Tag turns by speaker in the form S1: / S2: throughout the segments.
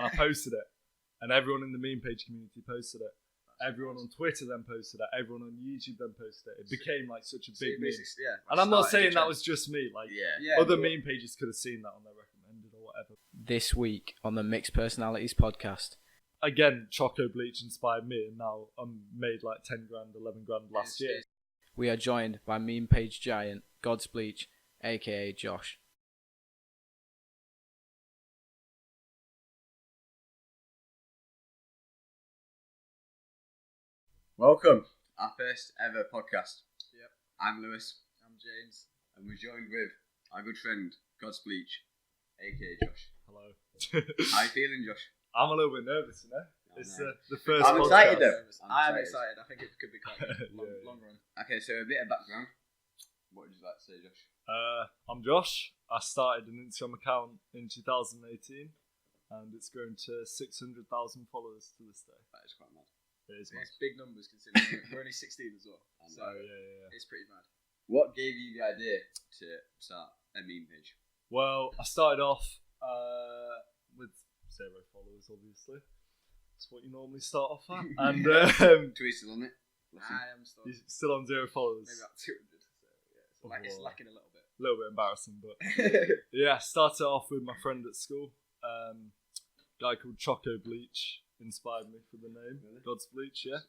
S1: and I posted it, and everyone in the meme page community posted it. Everyone on Twitter then posted it. Everyone on YouTube then posted it. It became like such a big meme. And I'm not saying that was just me. Like other meme pages could have seen that on their recommended or whatever.
S2: This week on the Mixed Personalities podcast.
S1: Again, Choco Bleach inspired me, and now I'm made like 10 grand, 11 grand last year.
S2: We are joined by meme page giant GODSBLEACH, aka Josh.
S3: Welcome, our first ever podcast.
S4: Yep.
S3: I'm Lewis.
S4: I'm James.
S3: And we're joined with our good friend, GODSBLEACH, aka Josh.
S1: Hello.
S3: How you feeling, Josh?
S1: I'm a little bit nervous, you know? It's the first
S3: I'm
S1: podcast.
S3: excited though.
S4: I'm excited. I think it could be quite good. Long run.
S3: Okay, so a bit of background. What would you like to say, Josh?
S1: I'm Josh. I started an Instagram account in 2018, and it's grown to 600,000 followers to this day.
S3: That is quite mad.
S1: It is
S4: It's big numbers considering we're only 16 as well. So it's pretty mad.
S3: What gave you the idea to start a meme page?
S1: Well, I started off with 0 followers, obviously. That's what you normally start off at. And
S3: Tweeted on it.
S4: I am still
S1: you're still on 0 followers.
S4: maybe about 200. So yeah, it's lacking a little bit.
S1: A little bit embarrassing, but yeah, started off with my friend at school. A guy called Choco Bleach inspired me for the name.
S3: Really?
S1: GODSBLEACH, yeah.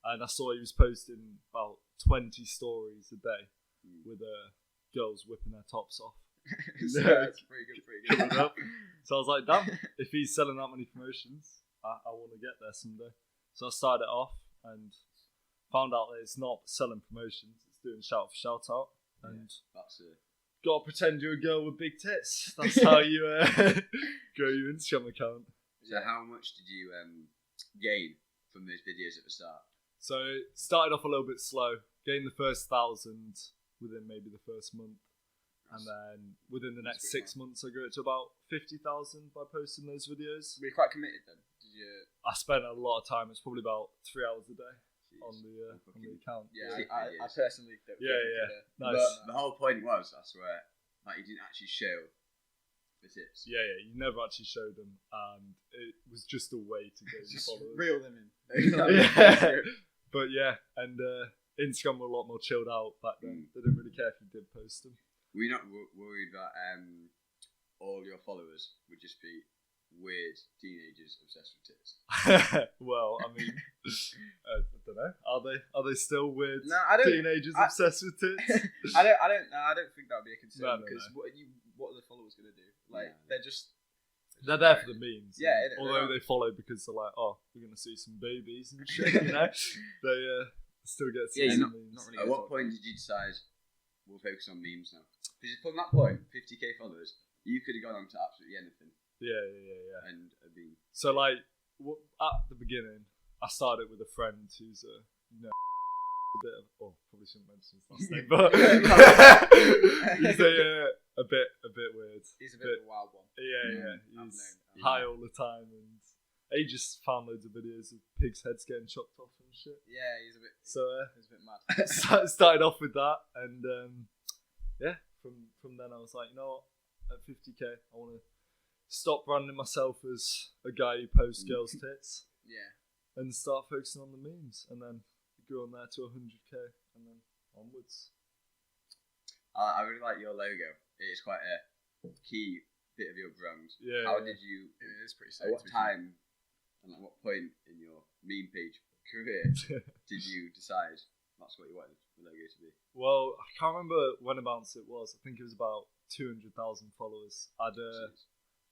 S1: And I saw he was posting about 20 stories a day with girls whipping their tops off.
S4: So that's pretty good.
S1: So I was like, damn, if he's selling that many promotions, I want to get there someday. So I started it off and found out that it's not selling promotions, it's doing shout for shout out. And
S3: that's it.
S1: Gotta pretend you're a girl with big tits. That's how you grow your Instagram account.
S3: So how much did you gain from those videos at the start?
S1: So it started off a little bit slow. Gained the first 1,000 within maybe the first month. And then within the next 6 months, I grew it to about 50,000 by posting those videos.
S4: Were you quite committed then? Did you?
S1: I spent a lot of time. It's probably about 3 hours a day on the account.
S4: Yeah, I personally don't.
S1: Nice.
S3: But the whole point was, I swear, like you didn't actually show the tits.
S1: Yeah. You never actually showed them, and it was just a way to gain
S4: Just
S1: followers.
S4: reel them in.
S1: But yeah, and Instagram were a lot more chilled out back then. They didn't really care if you did post them.
S3: Were you not worried that all your followers would just be weird teenagers obsessed with tits?
S1: Well, I mean, I don't know. Are they still weird teenagers obsessed with tits?
S4: I don't think that would be a concern because what are the followers going to do? Like they're there
S1: for the memes.
S4: Yeah.
S1: Although they follow because they're like, oh, we're going to see some babies and shit, you know? They still get to see some memes.
S4: Not really
S3: At what point did you decide we'll focus on memes now? Because from that point, 50k followers, you could have gone on to absolutely anything.
S1: Yeah.
S3: And been
S1: so like at the beginning, I started with a friend who's a bit of, probably shouldn't mention his last name, but he's a bit weird.
S4: He's a bit of a wild one.
S1: Yeah. He's high all the time, and he just found loads of videos of pigs' heads getting chopped off and shit.
S4: Yeah, he's a bit.
S1: So
S4: he's a bit mad.
S1: Started off with that, and from then I was like, you know what? At 50k, I want to stop branding myself as a guy who posts girls' tits.
S4: Yeah.
S1: And start focusing on the memes, and then go on there to 100k, and then onwards.
S3: I really like your logo. It is quite a key bit of your brand.
S1: Yeah.
S3: How did you?
S4: It is pretty sick.
S3: At what time and at what point in your meme page career did you decide that's what you wanted the logo to be?
S1: Well, I can't remember when about it was. I think it was about 200,000 followers. I'd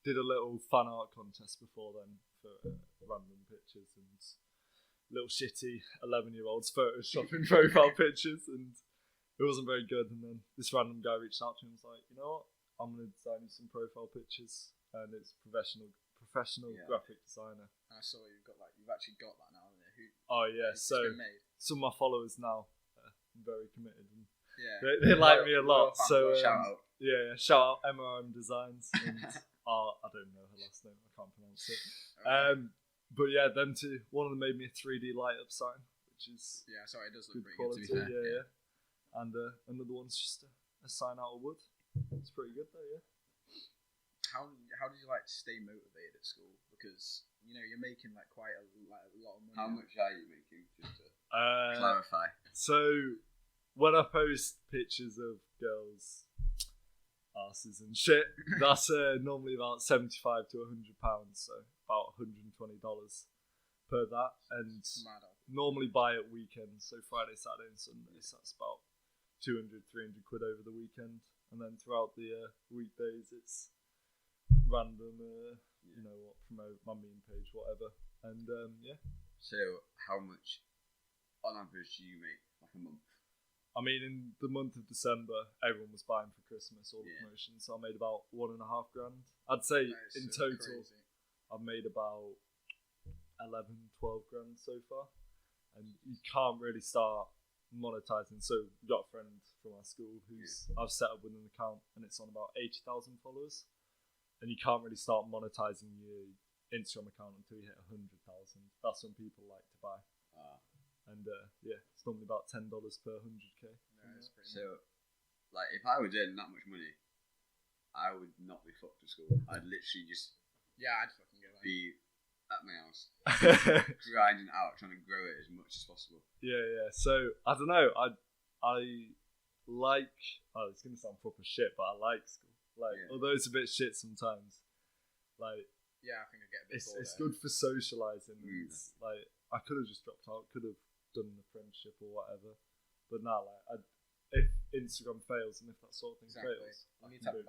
S1: did a little fan art contest before then for random pictures and little shitty 11-year-olds photoshopping profile pictures, and it wasn't very good. And then this random guy reached out to me and was like, you know what, I'm going to design you some profile pictures, and it's professional graphic designer.
S4: I saw you've actually got that now, haven't you?
S1: Oh yeah, so
S4: been made.
S1: Some of my followers now are very committed, and
S4: Yeah.
S1: they like me a lot. So
S3: shout out.
S1: Yeah, shout out MRM Designs. And I don't know her last name. I can't pronounce it. But yeah, them two. One of them made me a 3D light up sign, which is
S4: Sorry, it does look
S1: good
S4: pretty good.
S1: quality.
S4: To be fair.
S1: Yeah. And another one's just a sign out of wood. It's pretty good though. Yeah.
S4: How did you stay motivated at school? because you're making like quite a lot of money.
S3: How much are you making? Just to
S1: Uh,
S3: clarify.
S1: So when I post pictures of girls' asses and shit, that's normally about £75 to £100, so about $120 per that, and normally buy at weekends, so Friday, Saturday, and Sunday. So that's about 200-300 quid over the weekend, and then throughout the weekdays, it's random. Promote my meme page, whatever, and yeah.
S3: So how much on average do you make like a month?
S1: I mean, in the month of December, everyone was buying for Christmas, all the promotions, so I made about $1.5 grand. I'd say in total,
S4: crazy.
S1: I've made about 11-12 grand so far, and you can't really start monetizing. So we've got a friend from our school who's I've set up with an account, and it's on about 80,000 followers, and you can't really start monetizing your Instagram account until you hit 100,000. That's when people like to buy. And it's normally about $10 per 100k.
S3: So, like, if I was earning that much money, I would not be fucked to school. I'd literally just
S4: I'd fucking go
S3: be at my house, grinding out, trying to grow it as much as possible.
S1: Yeah. So I don't know. I like. Oh, it's gonna sound proper shit, but I like school. Like, although it's a bit shit sometimes. Like,
S4: I think I get a bit bored.
S1: It's good for socialising. It's like I could have just dropped out. Could have done an apprenticeship or whatever, but now if Instagram fails and if that sort of thing fails,
S4: you need to have a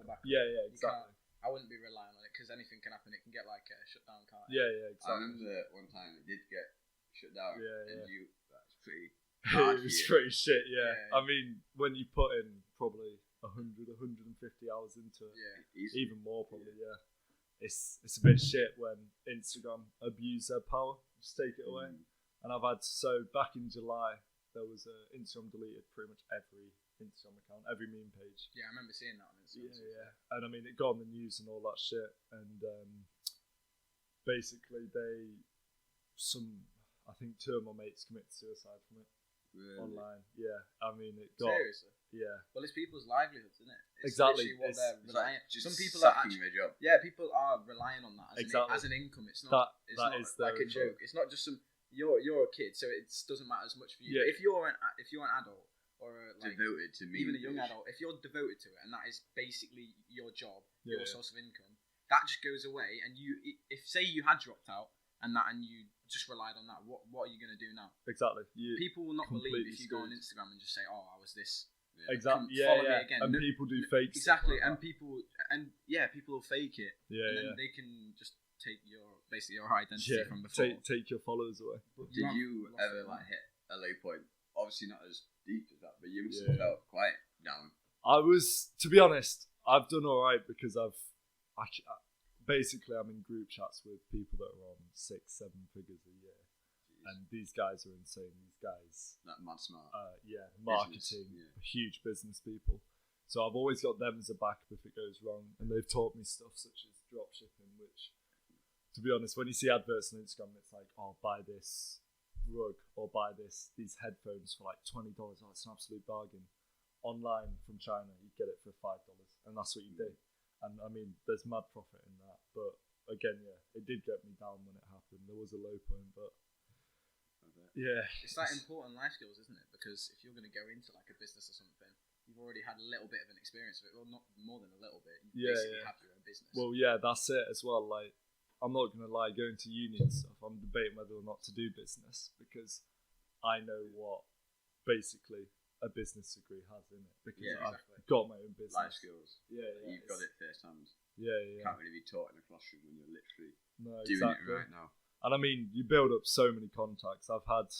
S4: backup.
S1: Yeah, exactly.
S4: I wouldn't be relying on it because anything can happen. It can get like shut down, can't it?
S1: Yeah, exactly.
S3: I remember one time it did get shut down. And that's pretty
S1: It
S3: hard.
S1: was pretty shit. Yeah. I mean, when you put in probably 100-150 hours into it, even more probably. Yeah. It's a bit shit when Instagram abuse their power, just take it away. And I've had, so back in July, there was Instagram deleted pretty much every Instagram account, every meme page.
S4: Yeah, I remember seeing that on Instagram.
S1: Yeah. And I mean, it got on the news and all that shit. And basically, I think 2 of my mates committed suicide from it.
S3: Really?
S1: Online. Yeah, I mean, it got.
S4: Seriously?
S1: Yeah.
S4: Well, it's people's livelihoods, isn't it? It's
S1: exactly.
S4: What they're relying.
S3: Just
S4: some people
S3: are
S4: are
S3: actually their job.
S4: Yeah, people are relying on that as an income. It's not. It's not like a joke. It's not just some. You're a kid, so it doesn't matter as much for you.
S1: Yeah.
S4: But if you're an adult or
S3: devoted to me,
S4: even a young adult, if you're devoted to it and that is basically your job, your source of income, that just goes away. And if say you had dropped out and you just relied on that, what are you going to do now?
S1: Exactly.
S4: People will not believe if you go on Instagram and just say, "Oh, I was this."
S1: Exactly.
S4: Follow me again.
S1: And people do fake.
S4: Exactly.
S1: Like
S4: people will fake it.
S1: Yeah.
S4: And then they can just take your identity from before.
S1: Take your followers away.
S3: Did you ever hit a low point? Obviously not as deep as that, but you must have felt quite down.
S1: I was, to be honest, I've done alright because basically I'm in group chats with people that are on 6-7 figures a year. Jeez. And these guys are insane. These guys,
S3: that mad smart.
S1: Marketing, huge business people. So I've always got them as a backup if it goes wrong, and they've taught me stuff such as drop shipping, which, to be honest, when you see adverts on Instagram, it's like, oh, buy this rug or buy these headphones for like $20. Oh, it's an absolute bargain. Online from China, you get it for $5, and that's what you do. And I mean, there's mad profit in that. But again, it did get me down when it happened. There was a low point, but
S4: it's like important life skills, isn't it? Because if you're going to go into like a business or something, you've already had a little bit of an experience of it. Well, not more than a little bit. You basically have your own business.
S1: Well, yeah, that's it as well. Like, I'm not going to lie, going to uni and stuff, I'm debating whether or not to do business because I know what basically a business degree has in it because I've got my own business.
S3: Life skills.
S1: Yeah.
S3: You've got it first hand.
S1: Yeah.
S3: Can't really be taught in a classroom when you're literally
S1: doing
S3: it right now.
S1: And I mean, you build up so many contacts. I've had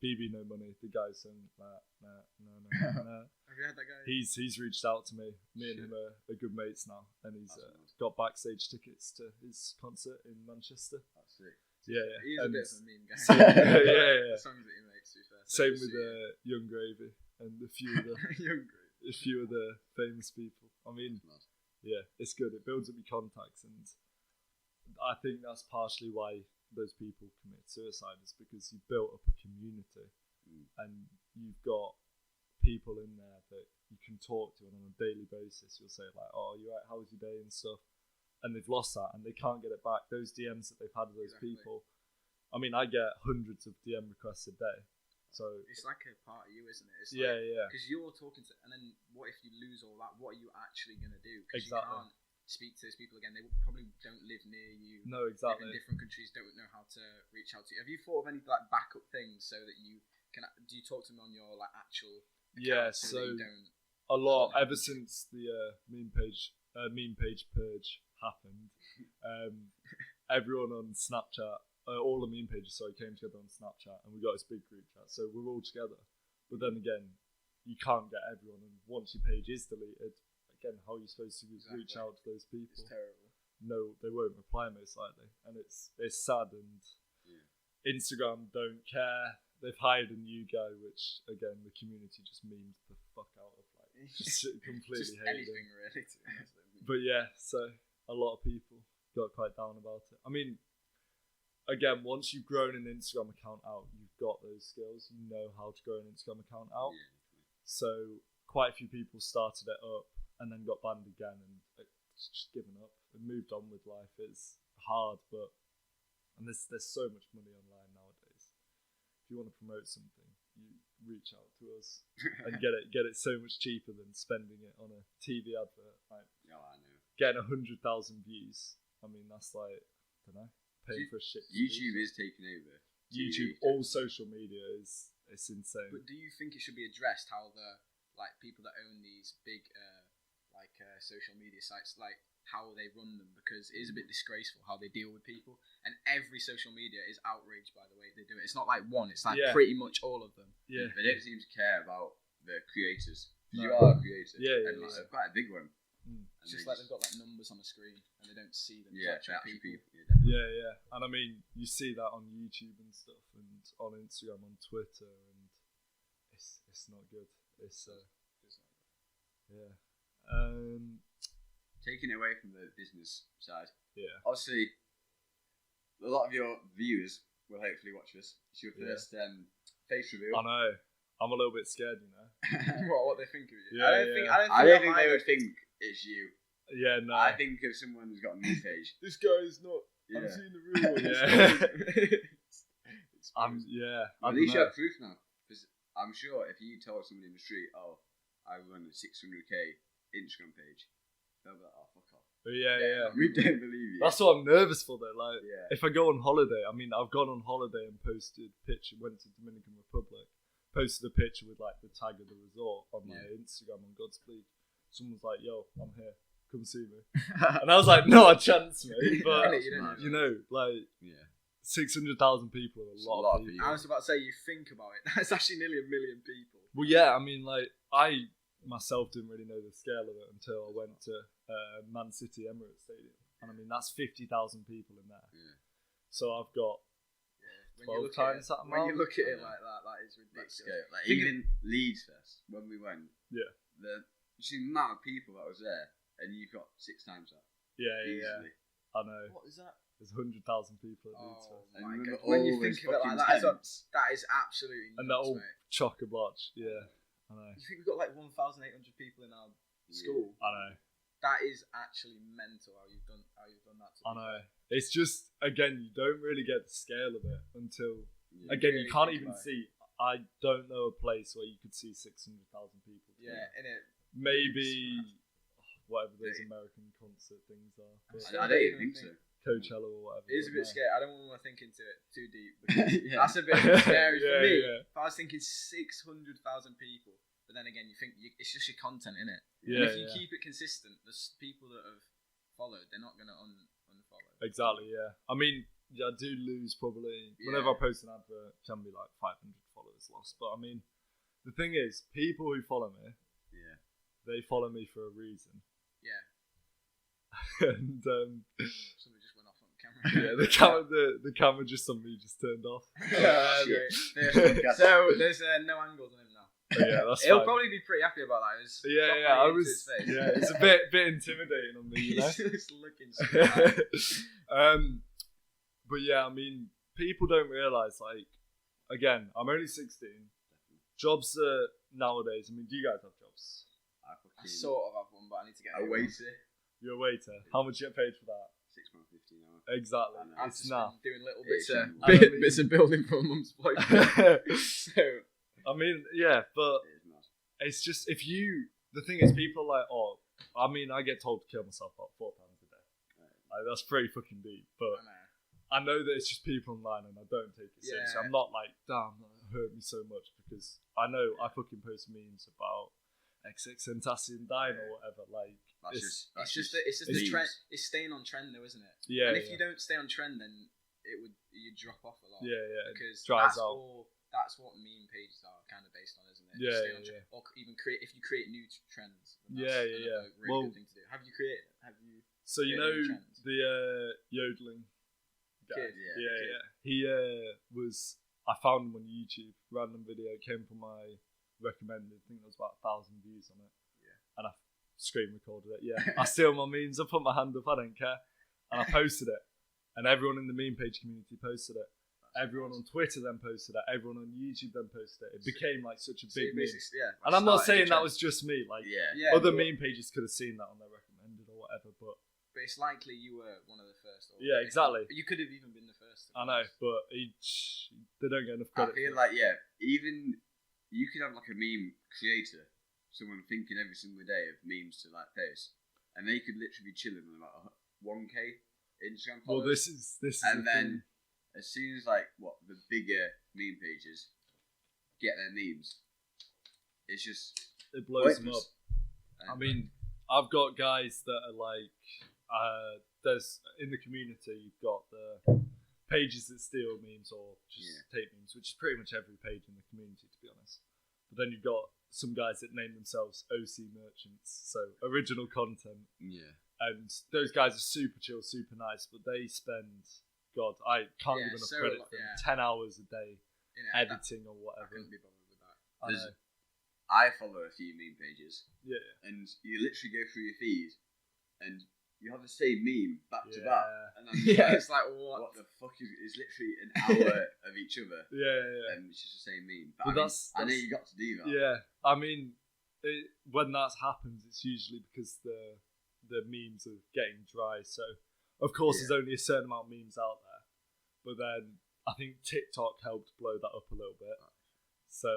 S1: BB No Money, the guy saying, nah.
S4: Have you had that guy?
S1: He's reached out to me. Me and him are good mates now, and he's got backstage tickets to his concert in Manchester.
S3: That's sick.
S1: Yeah.
S4: He's a bit of a meme guy.
S1: Yeah.
S4: The songs that he makes, to be fair.
S1: Same with Young Gravy and a few of the famous people. I mean, it's good. It builds up your contacts, and I think that's partially why those people commit suicide, is because you've built up a community and you've got people in there that you can talk to, and on a daily basis you'll say like, oh, you're right, how was your day and stuff, and they've lost that and they can't get it back. Those DMs that they've had with those
S4: Exactly.
S1: people. I mean, I get hundreds of DM requests a day. So
S4: It's like a part of you, isn't it? It's
S1: yeah.
S4: Because you're talking to, and then what if you lose all that? What are you actually going to do? Because
S1: Exactly.
S4: you can't speak to those people again. They probably don't live near you.
S1: No,
S4: Live
S1: exactly.
S4: in different countries, don't know how to reach out to you. Have you thought of any like backup things so that you can? Do you talk to them on your like actual?
S1: Yeah,
S4: account
S1: so
S4: that you don't.
S1: a lot ever since the meme page purge happened. Everyone on Snapchat, all the meme pages, came together on Snapchat, and we got this big group chat. So we're all together. But then again, you can't get everyone, and once your page is deleted, again, how are you supposed to reach out to those people?
S4: It's terrible.
S1: No, they won't reply most likely, and it's sad. And Instagram don't care. They've hired a new guy, which again the community just memed the fuck out of, like just completely
S4: Just
S1: hated
S4: anything
S1: him.
S4: really. To be honest.
S1: But yeah, so a lot of people got quite down about it. I mean, again, once you've grown an Instagram account out, you've got those skills. You know how to grow an Instagram account out.
S3: Yeah.
S1: So quite a few people started it up and then got banned again, and it's just given up and moved on with life. It's hard, and there's so much money online nowadays. If you want to promote something, you reach out to us and get it so much cheaper than spending it on a TV advert. Like
S3: Yeah, I know.
S1: getting 100,000 views. I mean, that's like, I don't know, paying for a shit.
S3: YouTube is taking over.
S1: YouTube, all social media it's insane.
S4: But do you think it should be addressed how the like people that own these big social media sites, like how they run them, because it is a bit disgraceful how they deal with people, and every social media is outraged by the way they do it. It's not like one; it's like pretty much all of them.
S1: Yeah,
S3: They don't seem to care about the creators.
S1: No.
S3: You are a creator.
S1: Yeah,
S3: and
S1: yeah,
S3: like,
S1: yeah.
S3: quite a big one.
S4: It's just like they've got like numbers on the screen and they don't see them.
S3: Yeah,
S4: as actual
S3: actually
S4: people.
S3: people. Yeah,
S1: yeah, yeah. And I mean, you see that on YouTube and stuff, and on Instagram, on Twitter, and it's not good. It's yeah.
S3: Taking it away from the business side,
S1: Yeah.
S3: obviously, a lot of your viewers will hopefully watch this. It's your
S1: Yeah.
S3: first face reveal.
S1: I know. I'm a little bit scared, you know.
S4: What they think of you?
S1: Yeah,
S3: I don't think they would think it's you.
S1: Yeah, no.
S3: I think if someone has got a new page,
S1: this guy's not.
S3: yeah.
S1: I'm seeing the real one. Yeah.
S3: At least you have proof now. Because I'm sure if you told somebody in the street, oh, I run a 600k Instagram page, they'll be like, oh, fuck off.
S1: Yeah.
S3: We don't believe you.
S1: That's what I'm nervous for though. Like,
S3: Yeah.
S1: if I go on holiday, I mean, I've gone on holiday and posted picture. Went to Dominican Republic, posted a picture with like the tag of the resort on my Instagram on GODSBLEACH. Someone's like, "Yo, I'm here. Come see me." And I was like, "Not a chance, mate." But you know, like,
S3: Yeah.
S1: 600,000 people are a
S3: It's
S1: lot of people.
S4: I was about to say, you think about it, that's actually nearly 1 million people.
S1: Well, yeah, I mean, like, I myself didn't really know the scale of it until I went to Man City Emirates Stadium. And I mean, that's 50,000 people in there.
S3: Yeah.
S1: So I've got
S4: When you
S1: 12
S4: look
S1: times
S4: at
S1: that
S4: it, when you
S1: amount.
S4: look at it like that is
S3: Let's
S4: ridiculous.
S3: go. Like,
S4: Think
S3: even Leeds Fest, when we went,
S1: Yeah.
S3: you see the amount of people that was there, and you've got 6 times that.
S1: Yeah.
S3: Easily.
S1: I know.
S4: What is that?
S1: There's 100,000 people at Leeds
S4: Oh
S1: Fest.
S3: And
S4: my
S3: remember
S4: god! When you
S3: all
S4: think
S3: those
S4: of it like
S3: fucking
S4: that,
S3: tents?
S4: that is absolutely nuts,
S1: And they're all
S4: mate.
S1: chock-a-block. Yeah. I know.
S4: You think we've got like 1,800 people in our school?
S1: I know.
S4: That is actually mental. How you've done that.
S1: I know. It's just, again, you don't really get the scale of it until,
S3: Yeah.
S1: again, you
S4: really
S1: can't
S4: think
S1: even
S4: about it.
S1: see. I don't know a place where you could see 600,000 people.
S4: Yeah, in it.
S1: Maybe whatever those American concert things are. But
S3: I don't even think so.
S1: Coachella or whatever.
S4: It is a
S1: but
S4: bit
S1: no.
S4: scary. I don't want to think into it too deep. Because
S3: Yeah.
S4: that's a bit scary for me.
S1: Yeah.
S4: If I was thinking 600,000 people, but then again, you think it's just your content, innit?
S1: Yeah,
S4: And if you
S1: yeah.
S4: keep it consistent, the people that have followed, they're not going to unfollow.
S1: Exactly, yeah. I mean, yeah, I do lose probably. Whenever I post an advert, it can be like 500 followers lost. But I mean, the thing is, people who follow me,
S3: Yeah.
S1: they follow me for a reason.
S4: Yeah.
S1: And
S4: Somebody just went off on camera.
S1: yeah, the camera just on me just turned off.
S4: So there's no angles on him now.
S1: But yeah, that's
S4: He'll
S1: fine.
S4: probably be pretty happy about that. It was
S1: Yeah, I
S4: properly into
S1: was.
S4: his face.
S1: Yeah, it's a bit intimidating on me, you know.
S4: He's just looking straight at it.
S1: But yeah, I mean, people don't realise, like, again, I'm only 16. Jobs nowadays, I mean, do you guys have jobs?
S4: I sort of have one, but I need to get
S3: A
S4: a
S3: waiter.
S1: You're a waiter. How much you get paid for that?
S3: £6.50 an hour.
S1: Exactly.
S3: I know.
S4: I've
S1: It's
S4: just
S1: not.
S4: been doing little
S3: It's
S4: bits,
S3: unbelievable.
S4: bits of building for a mum's boyfriend. So
S1: I mean, yeah, but
S3: It is mad.
S1: it's just the thing is, people are like, oh, I mean, I get told to kill myself about 4 times a day. Like, that's pretty fucking deep. But
S4: I know.
S1: I know that it's just people online, and I don't take it seriously.
S4: Yeah.
S1: I'm not like, damn, that hurt me so much, because I know I fucking post memes about XXXTentacion dying or whatever. Like,
S3: That's
S4: It's just
S3: memes.
S4: the trend. It's staying on trend though, isn't it?
S1: yeah,
S4: And if
S1: yeah,
S4: you don't stay on trend, then you drop off a lot.
S1: yeah, yeah.
S4: Because
S1: dries
S4: that's
S1: out.
S4: that's what meme pages are kind of based on, isn't it?
S1: Yeah,
S4: Stay on
S1: yeah,
S4: trend. Or even if you create new trends. Then
S1: Yeah,
S4: that's
S1: yeah,
S4: another
S1: yeah.
S4: Really
S1: Well-
S4: good thing to do. Have you?
S1: So you
S4: Yeah,
S1: know
S4: new trends.
S1: the yodeling guy.
S4: Kid,
S1: Yeah,
S3: kid.
S1: yeah. He was. I found him on YouTube. Random video came from my recommended. I think there was about 1,000 views on it.
S4: Yeah.
S1: And I screen recorded it. Yeah. I steal my memes. I put my hand up. I don't care. And I posted it. And everyone in the meme page community posted it. Everyone on Twitter then posted it. Everyone on YouTube then posted it. It became like such a big meme.
S4: Yeah.
S1: And I'm not saying
S4: started
S1: that
S4: the
S1: was just me. Like
S3: Yeah.
S4: Yeah,
S1: other
S4: but-
S1: meme pages could have seen that on their recommended or whatever. But
S4: But it's likely you were one of the first. Or
S1: Yeah, exactly.
S4: You could have even been the first. to be
S1: I know.
S4: honest.
S1: But they don't get enough
S3: I
S1: credit.
S3: feel
S1: for it.
S3: like, even you could have like a meme creator, someone thinking every single day of memes to like post, and they could literally be chilling on about 1K Instagram
S1: Well,
S3: followers.
S1: this is
S3: And
S1: the
S3: then as soon as like the bigger meme pages get their memes, it's just
S1: thing. It blows them up.
S3: pointless.
S1: I
S3: And,
S1: mean, I've got guys that are like, there's in the community, you've got the pages that steal memes or just take memes, which is pretty much every page in the community, to be honest. But then you've got some guys that name themselves OC merchants, so original content,
S3: yeah,
S1: and those guys are super chill, super nice, but they spend, God, I can't
S4: Yeah,
S1: give enough
S4: so
S1: credit
S4: a lot,
S1: for them,
S4: yeah.
S1: 10 hours a day
S4: You know,
S1: editing or
S4: I
S1: whatever.
S4: couldn't be bothered with that.
S1: I
S3: There's-
S1: know.
S3: I follow a few meme pages,
S1: Yeah,
S3: and you literally go through your feed, and you have the same meme back to
S1: Yeah.
S3: back, and I'm just
S4: Yeah,
S3: like,
S4: it's like what?
S3: what the fuck is? It's literally an hour of each other,
S1: yeah.
S3: and it's just the same meme.
S1: But
S3: I mean,
S1: that's-
S3: I know
S1: that's-
S3: you got to do that.
S1: Yeah, I mean, when that happens, it's usually because the memes are getting dry. So, of course, there's only a certain amount of memes out there. But then I think TikTok helped blow that up a little bit. So,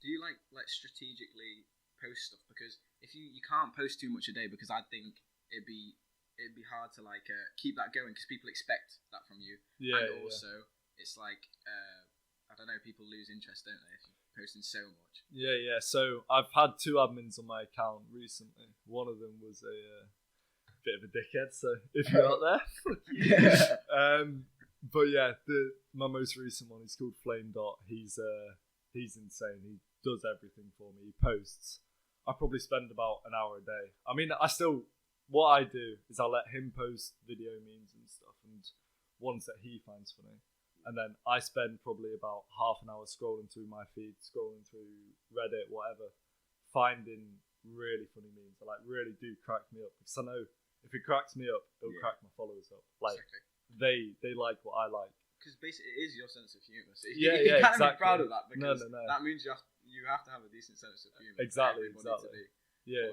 S4: Do you like strategically post stuff? Because if you can't post too much a day, because I think it'd be hard to like keep that going, because people expect that from you.
S1: yeah,
S4: And
S1: yeah.
S4: also it's like I don't know, people lose interest, don't they, if you're posting so much.
S1: Yeah. So I've had 2 admins on my account recently. One of them was a bit of a dickhead. So if you're out there, fuck you. But yeah, my most recent one is called Flame Dot. He's insane. He does everything for me. He posts. I probably spend about an hour a day. I mean, what I do is I let him post video memes and stuff, and ones that he finds funny. And then I spend probably about half an hour scrolling through my feed, scrolling through Reddit, whatever, finding really funny memes that like really do crack me up. Because I know if it cracks me up, it'll
S3: Yeah.
S1: crack my followers up. Like
S4: Exactly.
S1: they like what I like.
S4: Because basically it is your sense of humour. So
S1: Yeah,
S4: you
S1: yeah,
S4: can't
S1: exactly.
S4: be proud of that, because
S1: No.
S4: that means you have to have a decent sense of humour.
S1: Exactly,
S4: For everybody
S1: exactly.
S4: to be
S1: Yeah.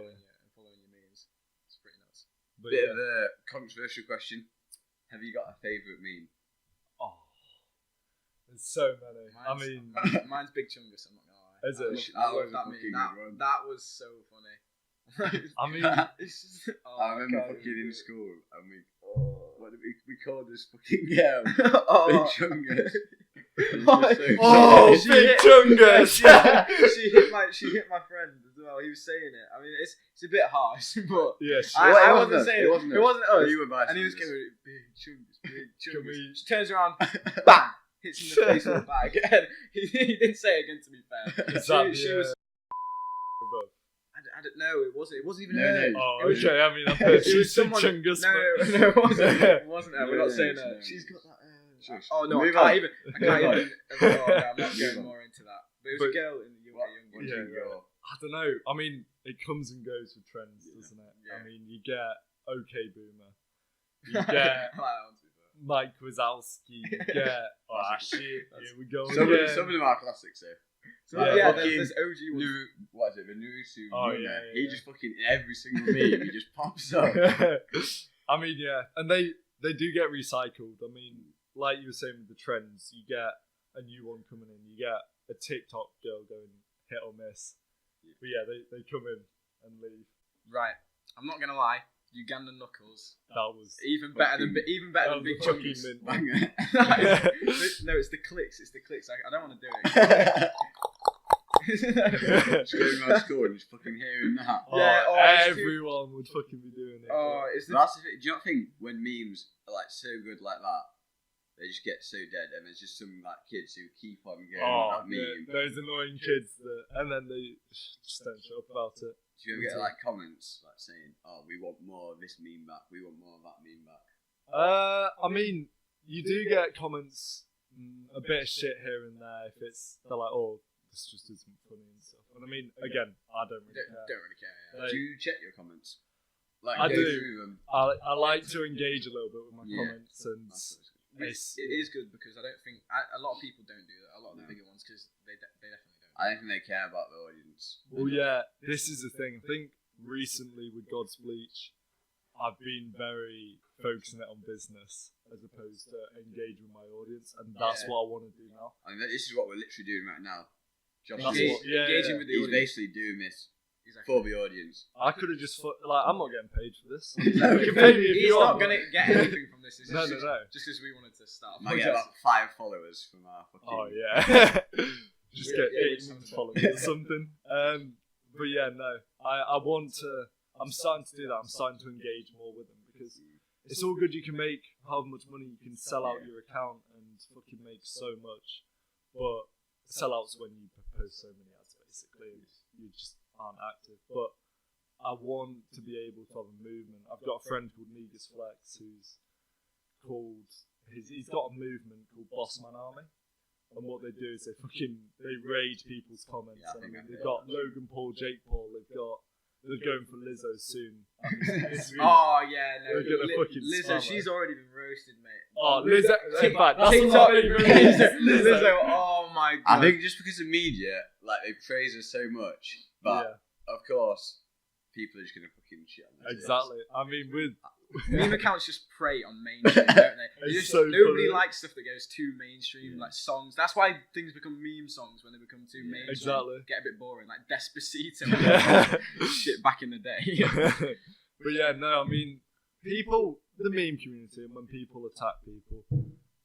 S4: following your memes. It's pretty nuts.
S1: But
S3: Bit
S1: yeah.
S3: of a controversial question. Have you got a favourite meme?
S1: Oh, there's so many. I mean,
S4: Mine's Big Chungus. I'm not gonna lie.
S1: Is it?
S3: That
S4: love
S3: was a
S4: that
S3: fucking
S4: meme.
S3: good one.
S4: That was so funny.
S1: I mean,
S4: It's just,
S3: I remember
S4: can't
S3: fucking
S4: even
S3: in
S4: do it.
S3: school, and we called this fucking girl Big
S4: Oh.
S3: Chungus.
S1: oh,
S4: She
S1: Big
S4: hit-
S1: Chungus!
S4: she hit my friend as well. He was saying it. I mean, it's a bit harsh, but
S1: Yeah,
S4: I wasn't saying
S3: it. Wasn't
S4: it wasn't us.
S3: You were by
S4: And he was
S3: Chungus.
S4: going, Big Chungus, Big
S1: Can we-
S4: Chungus. She turns around, bang, hits him in the face with a bag. And he didn't say it again, to be fair.
S1: Is that
S4: she
S1: the,
S4: was.
S1: above?
S4: I don't know. It wasn't even
S3: No,
S4: her.
S3: no.
S1: Oh,
S4: It was-
S1: okay. I mean, I've heard
S4: It
S1: she
S4: was
S1: said
S4: someone.
S1: Chungus.
S4: No,
S1: but-
S4: it wasn't. It wasn't her. We're
S3: No,
S4: not saying
S3: no,
S4: her.
S3: no.
S4: She's got that.
S3: Shush.
S4: Oh no,
S3: Move
S4: I
S3: on.
S4: can't even. Oh, no, I'm not
S3: Move
S4: going
S3: on.
S4: more into that. But it was
S1: But-
S4: a girl in the
S3: What
S4: younger.
S3: do you
S1: Yeah.
S3: go?
S1: I don't know. I mean, it comes and goes with trends,
S3: Yeah.
S1: doesn't it?
S4: Yeah.
S1: I mean, you get OK Boomer, you
S4: I
S1: get
S4: like that one too, but-
S1: Mike Wazowski, you get
S3: Classic.
S1: shit. Here we go.
S3: Some
S1: again.
S3: of them are classics, though.
S4: So
S1: Yeah,
S4: there's OG ones.
S3: What is it? The Naruto
S1: Oh,
S3: runner.
S1: yeah.
S3: He just fucking in every single meme he just pops up.
S1: I mean, yeah, and they do get recycled. I mean, like you were saying with the trends, you get a new one coming in. You get a TikTok girl going hit or miss. But yeah, they come in and leave.
S4: Right. I'm not gonna lie. Ugandan Knuckles.
S1: That was
S4: Even better than Big
S1: fucking
S4: Chungus.
S1: mint.
S3: Banger.
S4: No, it's the clicks. It's the clicks. I don't want to do it.
S3: Just going around school and just fucking hearing that.
S4: Yeah,
S1: everyone would fucking be doing it.
S4: It's the
S3: That's the thing. Do you not think when memes are like so good like that, they just get so dead, and there's just some like kids who keep on going with that meme.
S1: Those annoying kids and then they just don't shut up about it.
S3: Do you ever get like comments like saying, "Oh, we want more of this meme back. We want more of that meme back."
S1: I mean, you do get comments, a bit of shit here and there. If they're like, "Oh, this just isn't funny" and stuff. And I mean, again, I don't really care.
S4: Don't really care. Yeah.
S3: Do you check your comments? Like,
S1: I
S3: go
S1: do.
S3: through them.
S1: I like to engage a little bit with my comments, and
S4: It is good because I don't think a lot of people don't do that. A lot of the bigger ones because they definitely don't.
S3: I don't think they care about the audience.
S1: well, yeah, this is the thing. I think recently with GODSBLEACH, I've been very focusing it on business as opposed to engage with my audience, and that's what I want to do now.
S3: I mean, this is what we're literally doing right now. Josh
S1: That's
S3: is
S1: what-
S4: Engaging with the
S3: he's
S4: audience.
S3: basically doing this
S4: Exactly.
S3: for the audience.
S1: I could have just I'm not getting paid for this.
S3: No,
S1: You can pay me if
S4: He's
S1: you
S4: not
S1: want.
S4: going to get anything from this. It's
S1: No,
S4: just,
S1: no.
S4: Just because we wanted to start.
S3: Might get about 5 followers from our fucking.
S1: Oh yeah. Just
S4: Yeah,
S1: get
S4: yeah,
S1: 8 followers or something. But yeah, no. I want to. I'm starting to do that. I'm starting to engage more with them because it's all good. You can make however much money. You can sell out your account and fucking make so much. But sellouts when you post so many ads, basically, and you just aren't active. But I want to be able to have a movement. I've got a friend called Negus Flex who's called. He's got a movement called Bossman Army. And what they do is they raid people's comments.
S3: Yeah, I
S1: and
S3: think
S1: they've got Logan Paul, Jake Paul. They're going for Lizzo soon. This week.
S4: Oh yeah, no.
S1: They're gonna fucking
S4: Lizzo,
S1: spam
S4: she's already been roasted, mate.
S1: Oh, Lizzo. Take back. That's
S4: TikTok.
S1: what Lizzo.
S4: Lizzo. Oh my god.
S3: I think just because of media, like they praise her so much, but of course, people are just gonna fucking shit on her.
S1: Exactly. I mean, with
S4: meme accounts just prey on mainstream, don't they?
S1: It's
S4: Just,
S1: so
S4: nobody
S1: funny.
S4: likes stuff that goes too mainstream, like songs. That's why things become meme songs when they become too mainstream.
S1: Exactly.
S4: Get a bit boring, like Despacito.
S1: Yeah.
S4: Shit back in the day.
S1: But yeah, no, I mean, the meme community, and when people attack people,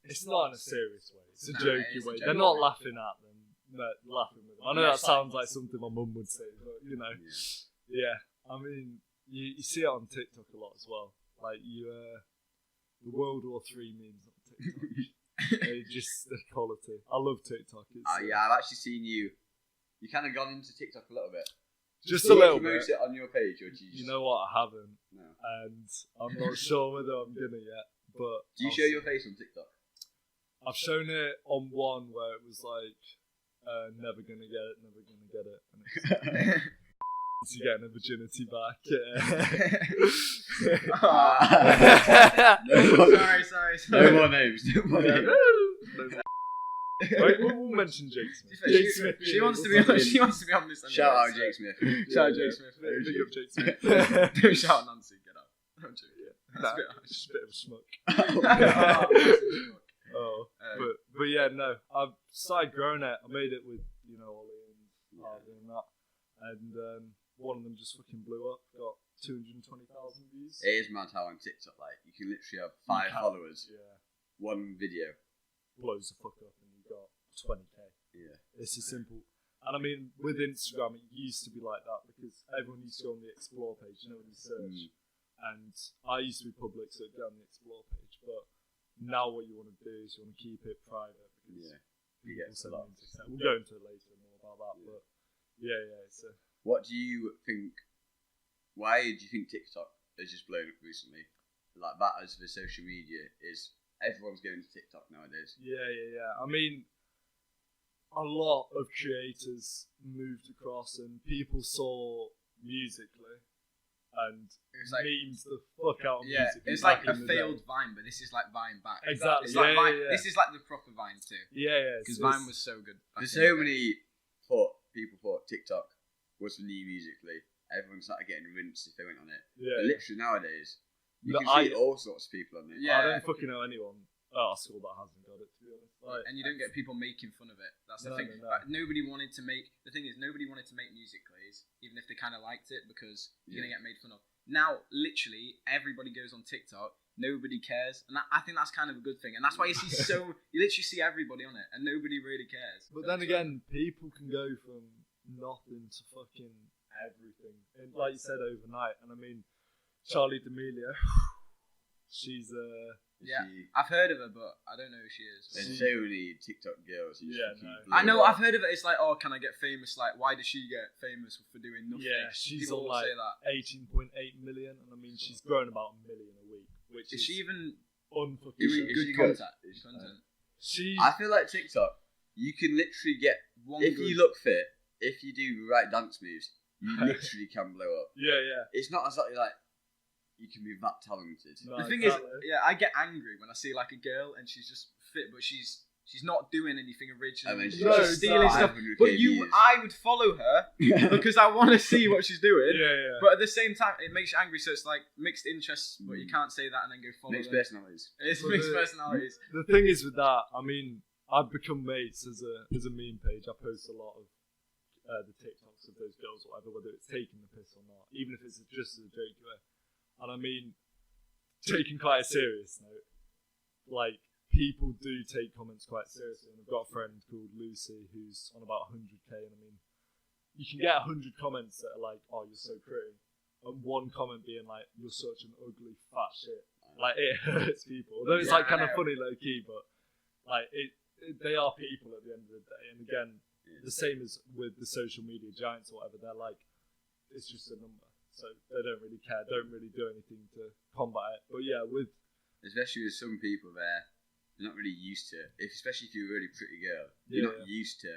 S1: it's not in a serious way. It's a
S4: No,
S1: jokey
S4: it's a
S1: way.
S4: jokey
S1: They're not
S4: way.
S1: laughing at them. They're laughing with them. I know that sounds like something my mum would say, but you know, yeah. I mean, you see it on TikTok a lot as well. Like the World War III memes on TikTok. They're just the quality. I love TikTok. It's,
S3: Yeah, I've actually seen you. You kind of gone into TikTok a little bit.
S1: just
S3: Do
S1: a
S3: you
S1: little
S3: promote
S1: bit.
S3: it on your page, or do you?
S1: You know what? I haven't,
S3: No.
S1: and I'm not sure whether I'm gonna yet. But
S3: Do you
S1: I'll
S3: show
S1: see.
S3: your face on TikTok?
S1: I've shown it on one where it was like, never gonna get it, never gonna get it. And it's to getting a virginity back.
S4: Sorry.
S3: No more names. No more
S1: Yeah,
S3: names.
S1: Right, we'll mention Jake Smith. Jake Smith.
S4: She wants to be on. She wants to be on this. Anyway,
S3: Shout out
S4: so-
S3: Jake Smith.
S4: Shout out Jake Smith.
S1: Big up Jake Smith.
S4: Don't shout Nancy. Get up. I'm joking.
S1: Nah,
S4: That's a bit
S1: it's just a bit of a schmuck.
S4: harsh.
S1: Oh, but yeah, no. I've started growing it. I made it with Ollie and Harvey and that, and one of them just fucking blew up. Got 220,000 views.
S3: It is mad how on TikTok, like, you can literally have 5 followers,
S1: Yeah,
S3: one video.
S1: blows the fuck up, and you got 20k.
S3: Yeah.
S1: It's as simple. And I mean, with Instagram, it used to be like that because everyone used to go on the Explore page, when you search. And I used to be public, so it'd go on the Explore page. But now what you want to do is you want to keep it private because
S3: You get
S1: people send
S3: a lot.
S1: me TikTok. We'll go into it later more about that. But yeah, it's a...
S3: What do you think? Why do you think TikTok has just blown up recently? Like that as the social media is, everyone's going to TikTok nowadays.
S1: Yeah. I mean, a lot of creators moved across, and people saw Musically and
S4: It's like
S1: memes the fuck out of music.
S4: it's like a
S1: back in the day.
S4: failed Vine, but this is like Vine back.
S1: Exactly.
S4: It's like Vine.
S1: Yeah.
S4: This is like the proper Vine too.
S1: Yeah.
S4: Because Vine was so good.
S3: There's so many people thought TikTok was for new Musical.ly. Everyone started getting rinsed if they went on it.
S1: Yeah.
S3: But literally nowadays, you
S1: But
S3: can see all sorts of people on it.
S4: Yeah.
S1: I don't fucking know anyone at our school that hasn't got it, to be honest. Like,
S4: And you don't get people making fun of it. That's the
S1: No,
S4: thing.
S1: no.
S4: Like, nobody wanted to make. The thing is, nobody wanted to make Musical.lys, even if they kind of liked it, because you're gonna get made fun of. Now, literally, everybody goes on TikTok. Nobody cares, and I think that's kind of a good thing. And that's why you see you literally see everybody on it, and nobody really cares.
S1: but then again, people can go from nothing to fucking everything, and like you said, overnight. And I mean, Charlie D'Amelio, she's
S4: Yeah,
S3: She-
S4: I've heard of her, but I don't know who she is.
S3: There's so many TikTok girls. who
S1: Yeah,
S3: fucking
S1: no.
S3: blow
S4: I know,
S3: up.
S4: I've heard of it. It's like, oh, can I get famous? Like, why does she get famous for doing nothing?
S1: yeah, she's
S4: People
S1: on
S4: will
S1: like
S4: say that.
S1: 18.8 million, and I mean, she's grown about a million a week, which
S4: Is
S1: is
S4: she even
S1: unfucking.
S4: doing
S3: Is
S4: good
S3: she good?
S4: content?
S1: She,
S3: I feel like TikTok, you can literally get,
S4: One
S3: if
S4: good-
S3: you look fit, if you do the right dance moves, you literally can blow up.
S1: yeah.
S3: It's not exactly like you can be that talented.
S1: No,
S4: The thing
S1: exactly.
S4: is, yeah, I get angry when I see like a girl and she's just fit, but she's not doing anything original.
S3: And then
S4: She's
S3: she's
S1: No,
S4: just stealing
S1: exactly.
S4: stuff. But I would follow her because I want to see what she's doing.
S1: yeah.
S4: But at the same time, it makes you angry. So it's like mixed interests, but you can't say that and then go follow
S3: Mixed
S4: them.
S3: personalities.
S4: It's
S1: But
S4: mixed
S1: the-
S4: personalities.
S1: The thing is with that, I mean, I've become mates as a meme page. I post a lot of the TikToks of those girls, or whatever, whether it's taking the piss or not, even if it's just as a joke way. And I mean, taking quite a serious note, like, people do take comments quite seriously. And I've got a friend called Lucy who's on about 100k, and I mean, you can get 100 comments that are like, "Oh, you're so pretty," and one comment being like, "You're such an ugly fat shit." Like, it hurts people. Although it's
S4: Yeah,
S1: like kind
S4: I
S1: of
S4: know.
S1: funny low key, but like they are people at the end of the day. And again, the same as with the social media giants or whatever, they're like, it's just a number, so they don't really care, don't really do anything to combat it. But yeah, with
S3: Especially with some people they're not really used to it. Especially if you're a really pretty girl. You're
S1: Yeah.
S3: not used to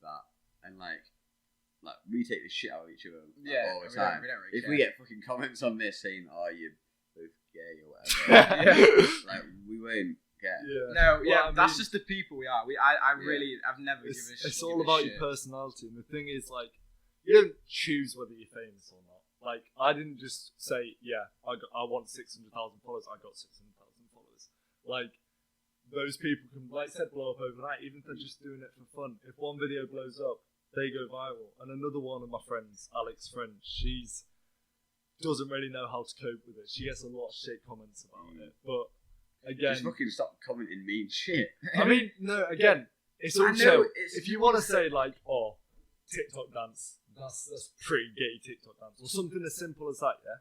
S3: that. And like we take the shit out of each other
S4: Yeah,
S3: all the
S4: we don't-
S3: time.
S4: we don't really
S3: If
S4: care.
S3: we get fucking comments on this saying, "Oh, you're both gay" or whatever, like we won't care.
S1: yeah,
S4: No, yeah,
S1: I
S4: that's
S1: mean,
S4: just the people we are. I've never given a shit.
S1: it's all about your personality. And the thing is, like, you don't choose whether you're famous or not. Like, I didn't just say, yeah, I want 600,000 followers. I got 600,000 followers. Like, those people can, like I said, blow up overnight, even if they're just doing it for fun. If one video blows up, they go viral. And another one of my friends, Alex's friend, she's doesn't really know how to cope with it. She gets a lot of shit comments about it. But again,
S3: Just fucking stop commenting mean shit.
S1: I mean, no, again, it's all
S4: I know,
S1: chill.
S4: it's-
S1: If you want to say, like, oh, TikTok dance, that's pretty gay TikTok dance, or something as simple as that, yeah,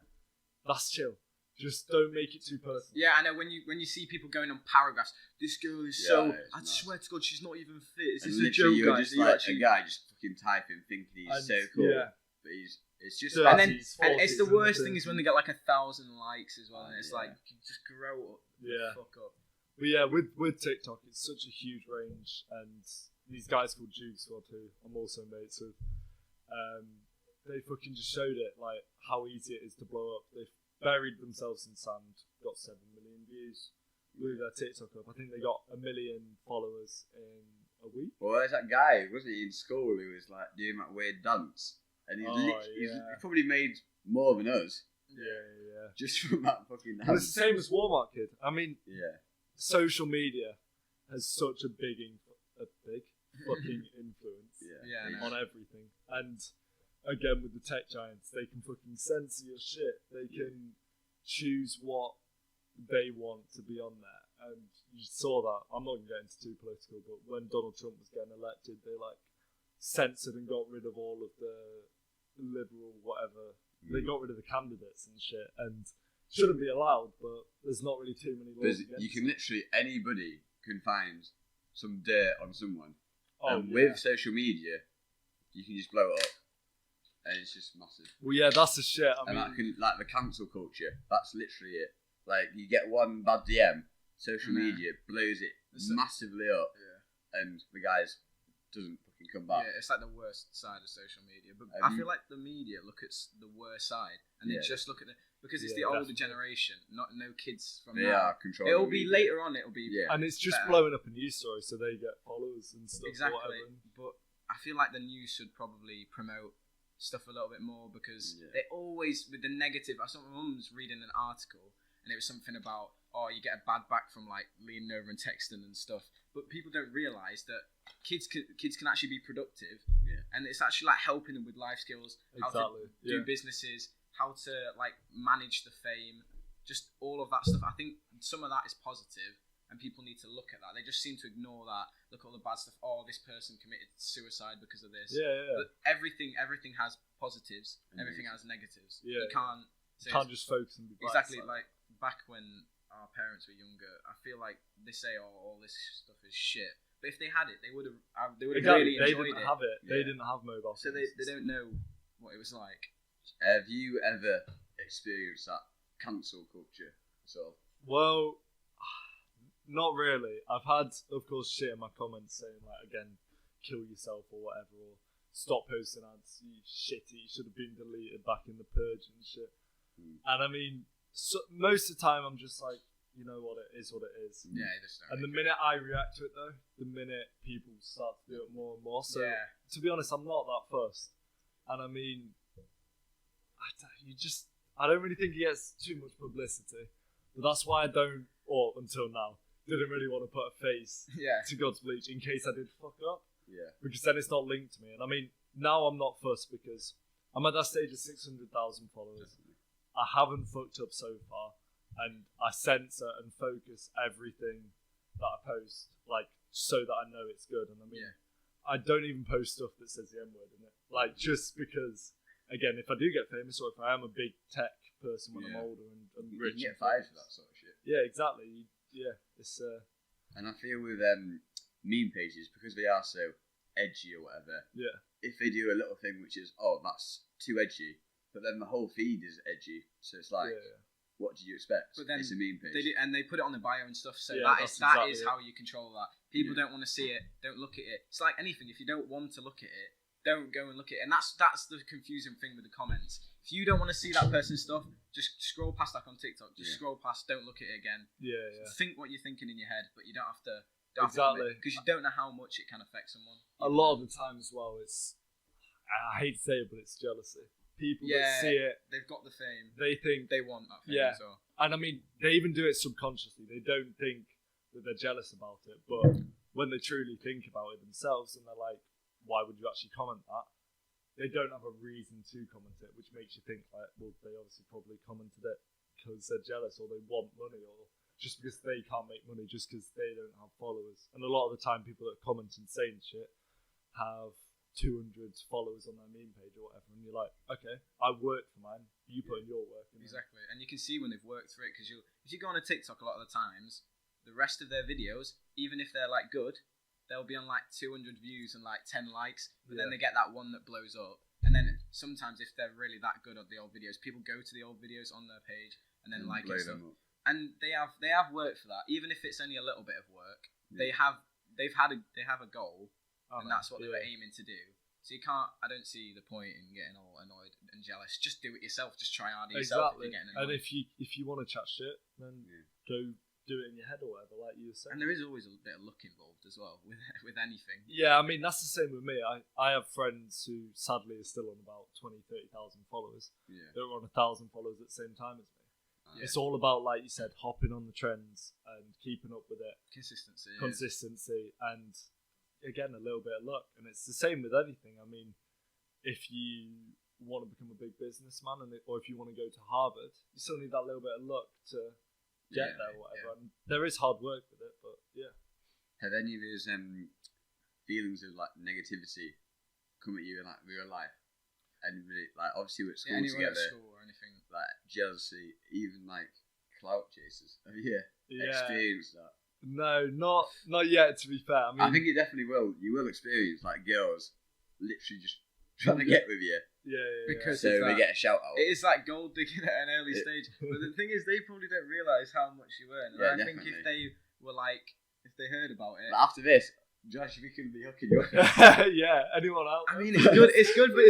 S1: that's chill. Just don't make it too personal.
S4: Yeah, I know. When you see people going on paragraphs, this girl is
S3: Yeah,
S4: so.
S3: it's
S4: I
S3: nuts.
S4: swear to God, she's not even fit. Is
S3: And
S4: this a
S3: literally,
S4: joke,
S3: you're
S4: guys?
S3: just
S4: Are you
S3: like
S4: actually-
S3: a guy just fucking typing, thinking he's
S1: And,
S3: so cool,
S1: yeah.
S3: but it's just
S1: So-
S3: like,
S4: And then,
S1: 30s,
S4: and it's the
S1: 40s,
S4: worst
S1: and
S4: thing is when
S1: 30s.
S4: they get like 1,000 likes as well, and it's
S3: Yeah.
S4: like, you just grow up.
S1: Yeah.
S4: Fuck up.
S1: But yeah, with TikTok, it's such a huge range, and these guys called Juke Squad, who I'm also mates with, they fucking just showed it, like, how easy it is to blow up. They've buried themselves in sand, got 7 million views, blew their TikTok up. I think they got 1 million followers in a week.
S3: well, there's that guy, wasn't he, in school who was like doing that weird dance, and he's
S1: yeah.
S3: probably made more than us
S1: Yeah.
S3: just from that fucking
S1: And it's
S3: dance.
S1: the same as Walmart Kid. I mean,
S3: Yeah,
S1: social media has such a big fucking influence
S3: yeah,
S4: Yeah,
S1: on everything. And again, with the tech giants, they can fucking censor your shit. They can choose what they want to be on there. And you saw that. I'm not going to get into too political, but when Donald Trump was getting elected, they like censored and got rid of all of the liberal whatever. They got rid of the candidates and shit. And shouldn't be allowed, but there's not really too many laws
S3: because
S1: against
S3: you can
S1: it.
S3: literally, anybody can find some dirt on someone,
S1: Oh,
S3: and
S1: yeah.
S3: with social media, you can just blow it up, and it's just massive.
S1: Well, yeah, that's the shit. I
S3: And
S1: mean,
S3: that can, like the cancel culture, that's literally it. Like you get one bad DM, social
S4: Yeah.
S3: media blows it
S4: It's a-
S3: massively up,
S4: Yeah.
S3: and the guys doesn't fucking come back.
S4: Yeah, it's like the worst side of social media. But
S3: Have
S4: I
S3: you-
S4: feel like the media look at the worst side, and
S3: Yeah.
S4: they just look at it because it's
S1: Yeah,
S4: the older
S1: definitely.
S4: generation, no kids from
S3: They
S4: now.
S3: are controlling.
S4: It'll
S3: the
S4: be
S3: media.
S4: later on. It'll be
S3: Yeah.
S1: and it's just
S4: better.
S1: blowing up a news story, so they get followers and stuff. Or
S4: exactly.
S1: whatever.
S4: But I feel like the news should probably promote stuff a little bit more, because they always, with the negative. I saw my mum was reading an article and it was something about, you get a bad back from like leaning over and texting and stuff. But people don't realise that kids can actually be productive, and it's actually like helping them with life skills, how to do businesses, how to like manage the fame, just all of that stuff. I think some of that is positive, and people need to look at that. They just seem to ignore that. Look at all the bad stuff. Oh, this person committed suicide because of this. But everything has positives. Everything has negatives. You can't
S1: just focus on the bad
S4: exactly
S1: side.
S4: Like back when our parents were younger, I feel like they say, all this stuff is shit. But if they had it, they would have really enjoyed it.
S1: They didn't have it. They didn't have mobile phones.
S4: So they don't know what it was like.
S3: Have you ever experienced that cancel culture?
S1: Well, not really. I've had, of course, shit in my comments saying, like, again, kill yourself or whatever, or stop posting ads, you shitty, you should have been deleted back in the purge and shit. And I mean, most of the time I'm just like, you know what, it is what it is. And the minute I react to it though, the minute people start to do it more and more. So to be honest, I'm not that fussed. And I mean, I don't really think he gets too much publicity. But that's why I don't, or until now, didn't really want to put a face to GODSBLEACH in case I did fuck up. Because then it's not linked to me. And I mean, now I'm not fussed because I'm at that stage of 600,000 followers. I haven't fucked up so far, and I censor and focus everything that I post, like, so that I know it's good. And I mean, I don't even post stuff that says the N-word in it, like, just because, again, if I do get famous, or if I am a big tech person when I'm older and rich,
S3: you get fired for that sort of shit.
S1: Yeah, exactly. It's
S3: and I feel with meme pages, because they are so edgy or whatever. If they do a little thing which is, that's too edgy. But then the whole feed is edgy, so it's like, what do you expect?
S4: But then
S3: it's a meme page.
S4: They put it on the bio and stuff, so that is how you control that. People don't want to see it, don't look at it. It's like anything, if you don't want to look at it, don't go and look at it. And that's the confusing thing with the comments. If you don't want to see that person's stuff, just scroll past, like on TikTok, scroll past, don't look at it again. Think what you're thinking in your head, but you don't have to. Because you don't know how much it can affect someone.
S1: A lot of the time as well, I hate to say it, but it's jealousy. People that see it,
S4: they've got the fame.
S1: They think
S4: they want that fame as well.
S1: And I mean, they even do it subconsciously. They don't think that they're jealous about it, but when they truly think about it themselves, and they're like, "Why would you actually comment that?" They don't have a reason to comment it, which makes you think, like, well, they obviously probably commented it because they're jealous, or they want money, or just because they can't make money, just because they don't have followers. And a lot of the time, people that comment and saying shit have 200 followers on their meme page or whatever, and you're like, okay, I worked for mine, you put in your work.
S4: Exactly, and you can see when they've worked for it, because if you go on a TikTok a lot of the times, the rest of their videos, even if they're like good, they'll be on like 200 views and like 10 likes, but then they get that one that blows up, and then sometimes if they're really that good at the old videos, people go to the old videos on their page and then like it. And they have worked for that, even if it's only a little bit of work. They have a goal. And that's what they were aiming to do. So you can't. I don't see the point in getting all annoyed and jealous. Just do it yourself. Just try harder yourself. If you're getting annoyed.
S1: And if you want to chat shit, then go do it in your head or whatever, like you were saying.
S4: And there is always a bit of luck involved as well with anything.
S1: Yeah, I mean, that's the same with me. I have friends who sadly are still on about 20,000-30,000 followers. They're on 1,000 followers at the same time as me. It's all about, like you said, hopping on the trends and keeping up with it. Consistency and, again, a little bit of luck. And it's the same with anything. I mean, if you want to become a big businessman, or if you want to go to Harvard, you still need that little bit of luck to get there or whatever. And there is hard work with it, but
S3: Have any of those feelings of like negativity come at you in like real life? Anybody, like, obviously we're at school together,
S4: at school or anything,
S3: like jealousy, even like clout chasers. Have you experienced that?
S1: No, not yet. To be fair,
S3: I think you definitely will. You will experience like girls literally just trying to get with you.
S4: Because
S3: so they get a shout out.
S4: It is like gold digging at an early stage. But the thing is, they probably don't realise how much you earn. And I think if they were like, if they heard about it,
S3: but after this, Josh, we can be hooking you up.
S1: Anyone else?
S4: I mean, it's good, but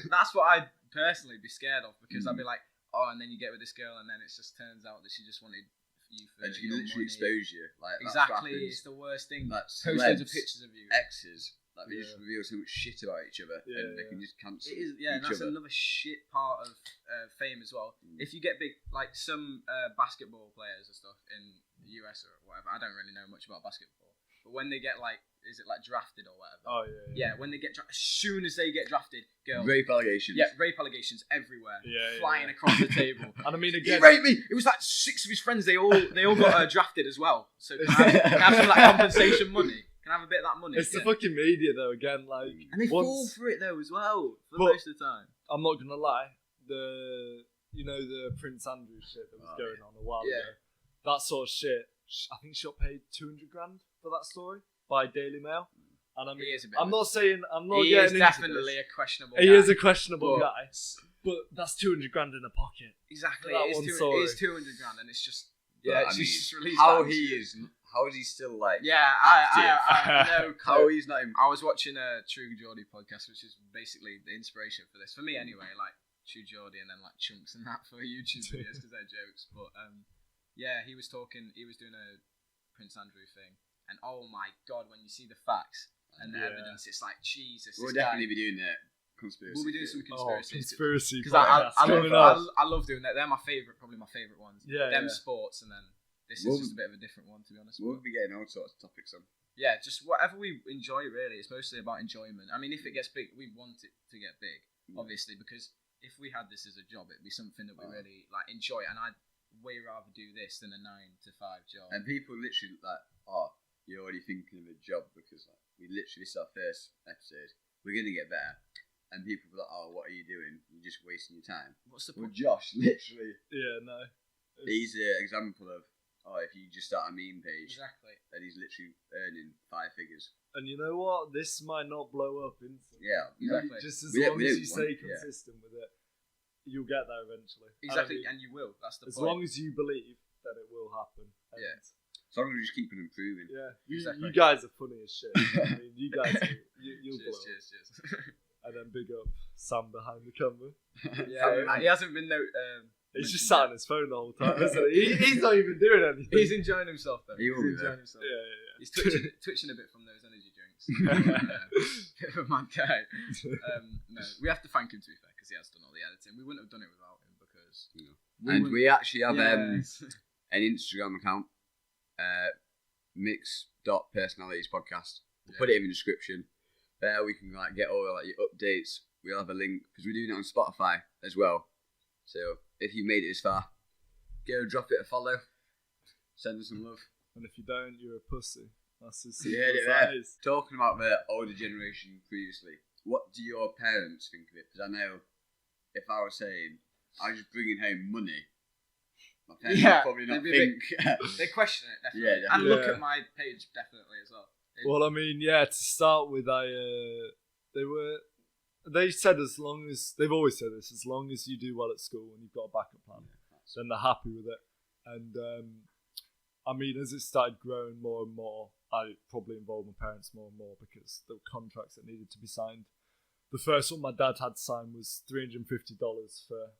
S4: that's what I'd personally be scared of, because I'd be like, oh, and then you get with this girl, and then it just turns out that she just wanted you for
S3: and she can literally expose you. Like,
S4: exactly, it's the worst thing.
S3: Like,
S4: post loads of pictures of you.
S3: Exes Like they just reveal so much shit about each other, and they can just cancel.
S4: It is, and that's another shit part of fame as well. If you get big, like some basketball players and stuff in the US or whatever, I don't really know much about basketball, but when they get like, is it like drafted or whatever?
S1: Oh yeah.
S4: When they get as soon as they get drafted, girls.
S3: Rape allegations.
S4: Yeah, rape allegations everywhere. Flying across the table.
S1: And I mean, again,
S4: he raped me. It was like 6 of his friends. They all got drafted as well. So can I have some like compensation money? Can I have a bit of that money?
S1: It's the fucking media though. Again, like,
S4: and they fall for it though as well for most of the time.
S1: I'm not gonna lie. The Prince Andrew shit that was going on a while ago. That sort of shit. I think she got paid $200,000 for that story by Daily Mail. And I mean, I'm not getting
S4: he is
S1: into
S4: definitely
S1: this.
S4: a questionable.
S1: He
S4: guy.
S1: is a questionable guy, but that's $200,000 in a pocket.
S4: Exactly, it is $200,000, and it's just
S3: just released. How is he still like?
S4: Yeah, I know.
S3: How he's not.
S4: I was watching a True Geordie podcast, which is basically the inspiration for this for me anyway. Like True Geordie and then like chunks and that for YouTube videos because they're jokes. But he was talking. He was doing a Prince Andrew thing, and oh my god, when you see the facts and the evidence, it's like Jesus.
S3: We'll definitely be doing that. Conspiracy.
S4: We'll be doing some
S1: conspiracy
S4: because I love doing that. They're probably my favourite ones. Sports, and then this is just a bit of a different one, to be honest.
S3: We'll be getting all sorts of topics on.
S4: Yeah, just whatever we enjoy. Really, it's mostly about enjoyment. I mean, if it gets big, we want it to get big, obviously, because if we had this as a job, it'd be something that we really like enjoy, and I'd way rather do this than a 9-to-5 job.
S3: And people literally like, you're already thinking of a job because like, we literally this is our first episode. We're gonna get better. And people are like, what are you doing? You're just wasting your time.
S4: What's the
S3: point?
S4: point?
S3: Josh, literally.
S1: Yeah, no.
S3: He's an example of, if you just start a meme page,
S4: exactly,
S3: then he's literally earning 5 figures.
S1: And you know what? This might not blow up instantly.
S3: Yeah, exactly.
S1: Just as long as you stay consistent with it, you'll get there eventually.
S4: Exactly, and you will. That's the point.
S1: As long as you believe that it will happen.
S3: As long as you just keep on improving.
S1: Yeah, you guys are funny as shit. I mean, you guys, you'll blow up.
S4: Cheers.
S1: And then big up Sam behind the camera.
S4: He hasn't been
S1: he's just sat on his phone the whole time, isn't he? He's not even doing anything.
S4: He's enjoying himself though.
S3: He will be enjoying
S4: himself.
S1: Yeah.
S4: He's twitching a bit from those energy drinks. Bit of a mad guy. No, we have to thank him, to be fair, because he has done all the editing. We wouldn't have done it without him because.
S3: We actually have an Instagram account, mix.personalities podcast. We'll put it in the description. There we can like get all like your updates. We'll have a link because we're doing it on Spotify as well. So if you made it this far, go drop it a follow. Send us some love.
S1: And if you don't, you're a pussy. That's as
S3: simple as that is. Talking about the older generation previously, what do your parents think of it? Because I know if I was saying I was just bringing home money, my parents would probably not think.
S4: They question it, definitely.
S3: Yeah, definitely.
S4: And look at my page, definitely, as well.
S1: Well, I mean, to start with, they said they've always said this, as long as you do well at school and you've got a backup plan, then they're happy with it. And I mean, as it started growing more and more, I probably involved my parents more and more because there were contracts that needed to be signed. The first one my dad had signed was $350 for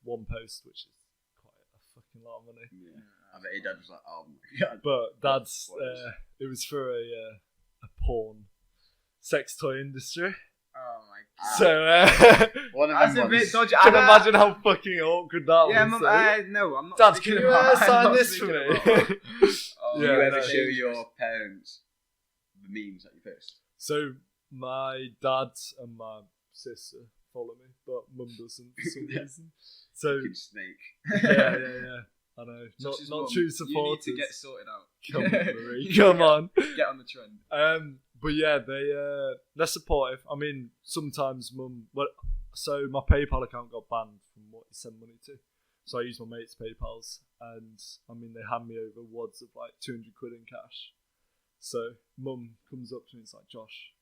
S1: one post, which is quite a fucking lot of money.
S3: Yeah. I bet your dad was like, oh my god.
S1: But dad's, it was for a porn sex toy industry.
S4: Oh my god.
S1: So,
S4: that's a bit dodgy.
S1: Can imagine how fucking awkward that was.
S4: No, I'm not.
S1: Dad, can you sign this for me?
S3: Do you ever show your parents the memes that you post?
S1: So, my dad and my sister follow me, but mum doesn't for some reason. So,
S3: snake.
S1: Yeah. I know. Not true supporters.
S4: You need to get sorted out.
S1: Come on, Marie. Come on.
S4: Get on the trend.
S1: But yeah, they're supportive. I mean, sometimes mum. So my PayPal account got banned from what you send money to. So I use my mate's PayPals, and I mean they hand me over wads of like 200 quid in cash. So mum comes up to me and it's like, Josh,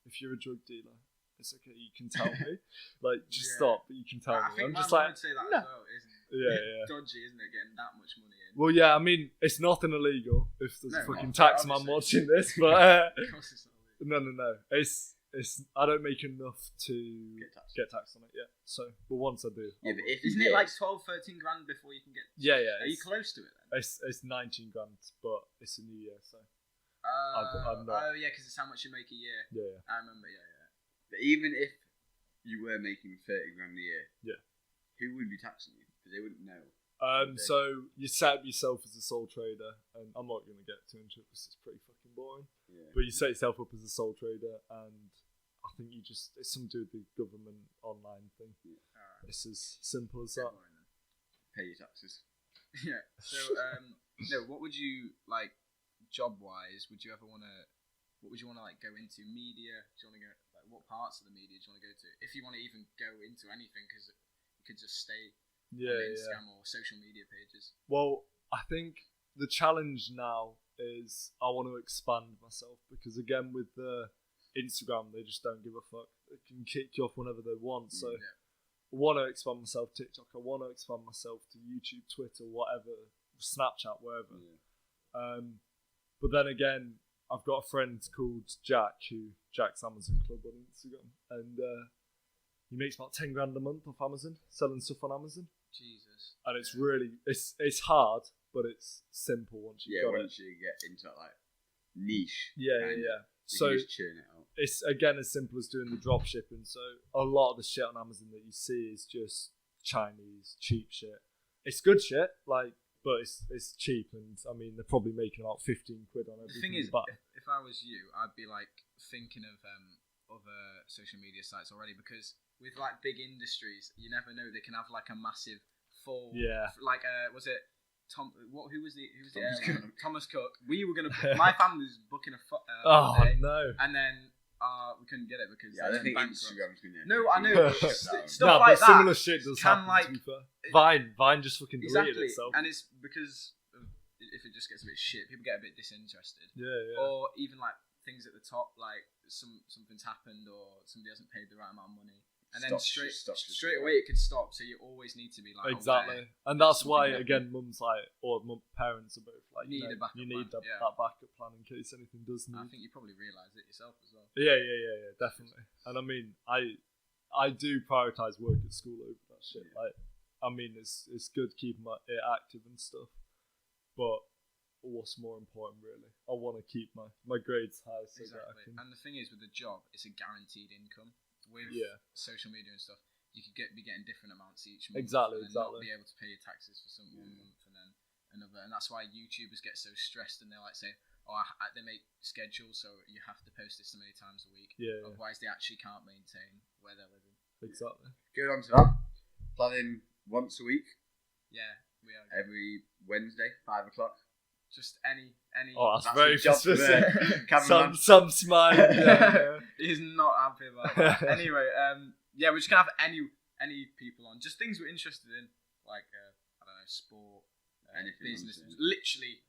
S1: if you're a drug dealer, it's okay. You can tell me. Like, just stop. But you can tell me.
S4: I think
S1: I'm
S4: my
S1: just
S4: mum
S1: like,
S4: would say that as well, isn't it?
S1: Yeah.
S4: Dodgy, isn't it? Getting that much money in.
S1: Well, yeah. I mean, it's nothing illegal if there's a fucking tax man watching this, but
S4: of course it's
S1: no.
S4: not illegal.
S1: It's. I don't make enough to get taxed on it yet. So, but once I do,
S3: but
S4: isn't it like 12-13 grand before you can get?
S1: Yeah.
S4: Are you close to it then?
S1: It's 19 grand, but it's a new year, so I'm not.
S4: Oh yeah, because it's how much you make a year.
S1: Yeah.
S4: I remember. Yeah.
S3: But even if you were making 30 grand a year,
S1: Yeah.
S3: who would be taxing you? Because they wouldn't know.
S1: So you set up yourself as a sole trader, and I'm not going to get too into it because it's pretty fucking boring.
S3: Yeah.
S1: But you set yourself up as a sole trader, and I think it's something to do with the government online thing.
S3: Yeah.
S1: It's as simple as that.
S3: Pay your taxes.
S4: Yeah. So, no, what would you like, job wise? Would you ever want to? What would you want to like go into? Media? Do you want to go like what parts of the media do you want to go to? If you want to even go into anything, because you could just stay on Instagram or social media pages.
S1: Well, I think the challenge now is I want to expand myself, because again with the Instagram they just don't give a fuck. They can kick you off whenever they want. So I want to expand myself to TikTok. I want to expand myself to YouTube, Twitter, whatever, Snapchat, wherever.
S3: Yeah.
S1: But then again, I've got a friend called Jack's Amazon Club on Instagram, and he makes about 10 grand a month off Amazon, selling stuff on Amazon.
S4: Jesus.
S1: And it's really it's hard, but it's simple once you got
S3: once you get into that like niche.
S1: Yeah. So
S3: you just churn it out.
S1: it's again as simple as doing the drop shipping. So a lot of the shit on Amazon that you see is just Chinese cheap shit. It's good shit, like, but it's cheap, and I mean they're probably making about 15 quid on everything.
S4: The thing is,
S1: but
S4: if I was you, I'd be like thinking of other social media sites already, because with like big industries, you never know, they can have like a massive fall.
S1: Yeah.
S4: Like was it Tom? Who was the airline? Thomas Cook. We were gonna. My family was booking a. Day,
S1: no.
S4: And then we couldn't get it because
S3: I don't think
S4: bankrupt.
S3: Instagram's gonna.
S4: No, I know. Stuff
S1: but
S4: like that.
S1: similar shit does
S4: can,
S1: happen.
S4: like,
S1: to be fair. Vine just fucking deleted
S4: Exactly,
S1: itself.
S4: and it's because of, if it just gets a bit shit, people get a bit disinterested.
S1: Yeah.
S4: Or even like things at the top, like something's happened or somebody hasn't paid the right amount of money, and then straight away it could stop. So you always need to be like
S1: exactly,
S4: aware.
S1: and that's why again, mums like or parents are both like
S4: Need a backup
S1: you need
S4: plan,
S1: that backup plan in case anything does need.
S4: I think you probably realise it yourself as well.
S1: Yeah, definitely. And I mean, I do prioritise work at school over that shit.
S4: Yeah.
S1: Like, I mean, it's good keeping it active and stuff, but what's more important really? I want to keep my grades high so that I can.
S4: And the thing is, with the job, it's a guaranteed income. With social media and stuff, you could be getting different amounts each month.
S1: Exactly.
S4: Not be able to pay your taxes for some 1 month and then another, and that's why YouTubers get so stressed and they're like saying, they make schedules, so you have to post this so many times a week.
S1: Yeah.
S4: Otherwise, they actually can't maintain where they're living.
S1: Exactly.
S3: Going on to that, planning once a week.
S4: Yeah, we are.
S3: Every Wednesday, 5 o'clock.
S4: Just any.
S1: Oh, that's
S3: That's
S1: very
S3: the job
S1: specific.
S3: Cameraman.
S1: Some smile. Yeah.
S4: He's not happy about that. Anyway, we're just gonna have any people on, just things we're interested in, like I don't know, sport,
S3: Anything,
S4: business,
S3: honestly.
S4: literally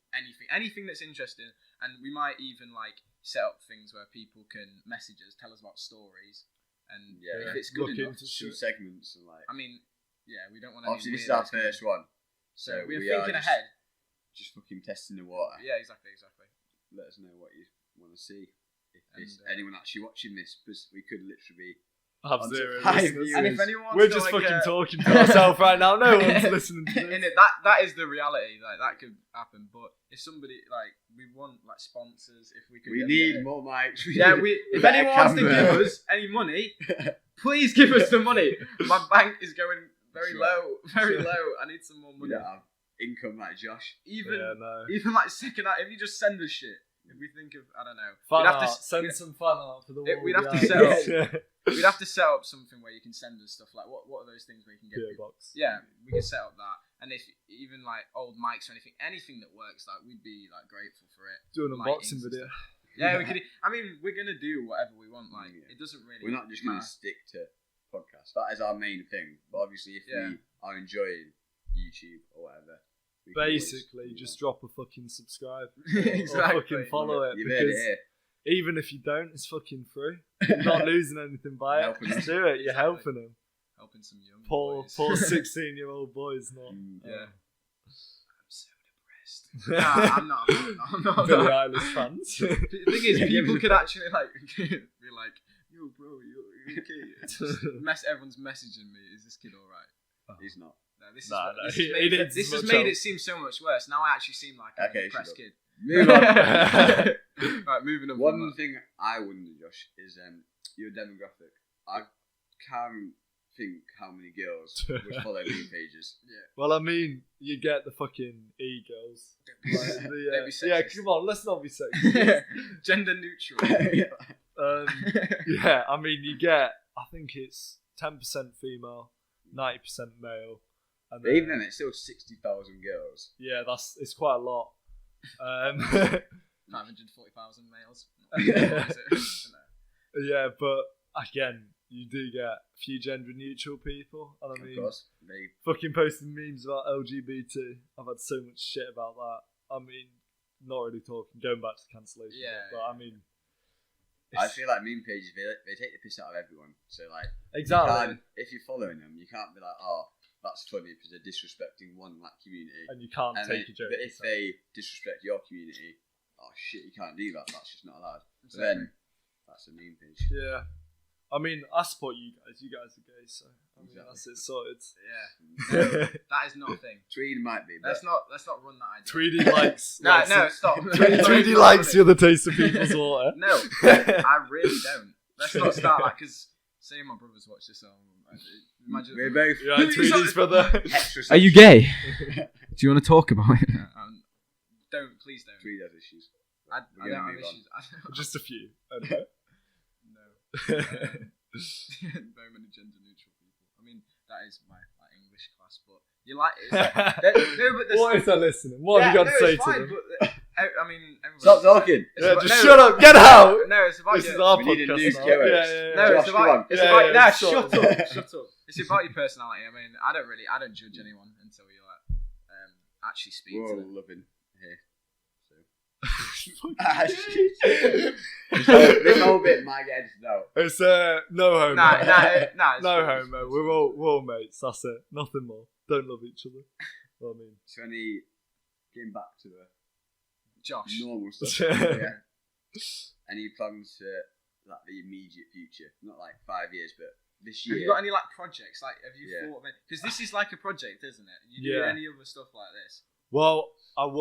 S4: anything that's interesting, and we might even like set up things where people can message us, tell us about stories, and if it's good enough,
S3: Some segments and like.
S4: I mean, we don't want.
S3: Obviously, this is our first one,
S4: so we're
S3: we
S4: thinking ahead.
S3: Just fucking testing the water.
S4: Yeah, exactly.
S3: Let us know what you want to see. If there's
S4: And,
S3: anyone actually watching this, because we could literally be.
S1: Have
S3: On to
S1: zero
S3: 5
S1: listeners.
S3: viewers.
S4: And if anyone wants
S1: We're
S4: to,
S1: just
S4: like,
S1: fucking talking to ourselves right now. No one's listening to this.
S4: That is the reality. Like that could happen, but if somebody like we want like sponsors, if we could,
S3: We
S4: get
S3: need
S4: them.
S3: more mics.
S4: Yeah, if
S3: better
S4: anyone wants to
S3: camera.
S4: give us any money, please give us the money. My bank is going very low. I need some more
S3: We
S4: money.
S3: don't have income like Josh.
S4: Even
S1: no.
S4: like second out. If you just send us shit, if we think of, I don't know,
S1: Fan
S4: we'd have
S1: art. Send some fan art for the wall.
S4: we'd have to
S1: behind.
S4: set up- we'd have to set up something where you can send us stuff like what are those things where you can get
S1: PO
S4: people?
S1: box.
S4: Yeah, we could set up that, and if even like old mics or anything that works, like we'd be like grateful for it.
S1: Do an
S4: Lightings
S1: unboxing
S4: and
S1: video.
S4: Yeah, we could. I mean, we're gonna do whatever we want. Like, it doesn't really.
S3: We're not just going to
S4: matter.
S3: stick to podcasts. That is our main thing. But obviously, if we are enjoying YouTube or whatever, we can
S1: Basically,
S3: always,
S1: just drop a fucking subscribe.
S4: Exactly.
S1: Or fucking follow it.
S3: You've heard it
S1: Because
S3: here.
S1: even if you don't, it's fucking free. You're not losing anything by it.
S3: Helping
S1: Just
S3: them.
S1: do it. You're
S4: Exactly.
S1: helping them.
S4: Helping some young
S1: Poor
S4: boys.
S1: 16-year-old boys. Not.
S4: Yeah. I'm so depressed. Nah, I'm not.
S1: Billie Eilish fans.
S4: The thing is, people could actually like be like, "Yo, bro, you okay?" Everyone's messaging me. Is this kid alright?
S3: He's not.
S4: No, this
S1: Nah,
S4: is
S1: he needs
S4: this
S1: much
S4: has made
S1: help.
S4: it seem so much worse. Now I actually seem like an
S3: Okay,
S4: depressed
S3: shut
S4: kid.
S3: Move on.
S4: moving on.
S3: One thing I wonder, Josh, is your demographic. I can't think how many girls would follow meme pages.
S4: Yeah.
S1: Well, I mean, you get the fucking e-girls.
S4: Don't be sexist.
S1: Yeah, come on, let's not be sexist.
S4: Gender neutral.
S1: Yeah, I mean, you get, I think it's 10% female, 90% male. And
S3: But even then, it's still 60,000 girls.
S1: Yeah, it's quite a lot.
S4: 540,000 males.
S1: Yeah, but again, you do get a few gender neutral people. And I mean,
S3: Of course.
S1: fucking posting memes about LGBT. I've had so much shit about that. I mean, not really going back to cancellation.
S4: Yeah.
S1: But I mean,
S3: I feel like meme pages, they take the piss out of everyone. So, like,
S1: exactly.
S3: if you're following them, you can't be like, oh, that's funny because they're disrespecting one community.
S1: And you can't take a joke.
S3: But if they disrespect your community, oh shit, you can't do that. That's just not allowed.
S4: Exactly.
S3: But then, that's a meme page.
S1: Yeah. I mean, I support you guys. You guys are gay, so I mean,
S3: Exactly.
S1: that's it sorted.
S4: Yeah. No, that is not a thing.
S3: Tweed might be, but
S4: Let's not run that idea.
S1: Tweedy likes.
S4: No, stop.
S1: Tweedy likes the other taste of people's water.
S4: No, I really don't. Let's not start that because say my brothers watch this film. Imagine
S3: we're both
S1: Yeah, Tweedy's brother.
S4: Are you gay? Do you want to talk about it? Please don't.
S3: Tweed has issues.
S4: I don't have issues.
S1: Just a few. Anyway.
S4: No. Very many gender neutral people. I mean, that is my English class, but you like it.
S1: What if they're listening? What have you got to say to them?
S4: But, I mean,
S3: Stop talking.
S1: Yeah, just shut up. Get out.
S4: No, it's about
S1: This is our
S3: We need a
S1: podcast
S3: new
S1: now.
S3: co-host.
S1: Yeah.
S4: No,
S3: Josh,
S4: it's
S3: come on.
S4: about. It's
S1: Yeah,
S4: about.
S1: yeah,
S4: Nah,
S1: shut
S4: shut
S1: up.
S4: up. Shut up. It's about your personality. I mean, I don't judge anyone until you like actually speak
S3: We're
S4: to
S3: all
S4: them.
S3: loving here.
S1: It's
S3: This whole bit might get edited out.
S1: no homo.
S4: Nah.
S1: No homo. We're all mates. That's it. Nothing more. Don't love each other. Well, I mean,
S3: So getting back to the
S4: Josh.
S3: normal stuff. Yeah. Any plans for like the immediate future? Not like 5 years, but this year.
S4: Have you got any like projects? Like, have you
S3: Yeah.
S4: thought of it? Because this is like a project, isn't it? You do
S1: Yeah.
S4: any other stuff like this?
S1: well, I've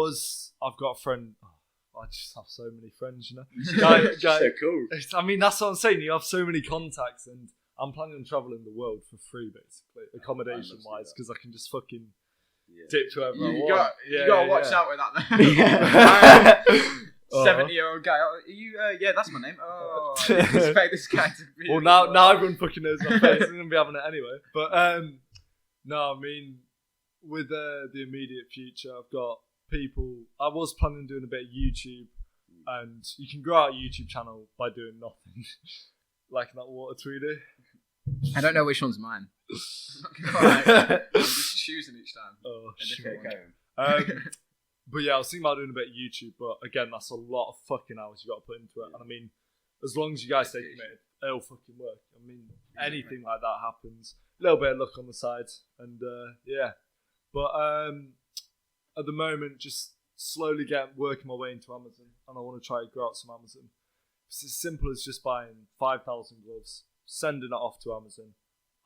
S1: got a friend. I just have so many friends, you know.
S3: It's so cool.
S1: I mean, that's what I'm saying. You have so many contacts, and I'm planning on traveling the world for free, basically, accommodation wise, because I can just fucking dip to wherever I
S4: You
S1: want.
S4: got to watch out with that. 70-year-old guy. Oh, are you? Yeah, that's my name. Oh, I didn't expect this guy to be.
S1: Well, now everyone fucking knows my face. I'm gonna be having it anyway. But no, I mean, with the immediate future, I've got people. I was planning on doing a bit of YouTube, and you can grow out a YouTube channel by doing nothing, like that water Tweedy.
S4: I don't know which one's mine. I'm just choosing each time.
S1: Oh,
S4: A
S1: shit.
S4: different one.
S1: But yeah, I was thinking about doing a bit of YouTube, but again, that's a lot of fucking hours you got to put into it. And I mean, as long as you guys stay committed, it'll fucking work. I mean, anything like that happens. A little bit of luck on the side, and yeah. But at the moment, just slowly working my way into Amazon, and I want to try to grow out some Amazon. It's as simple as just buying 5,000 gloves, sending it off to Amazon.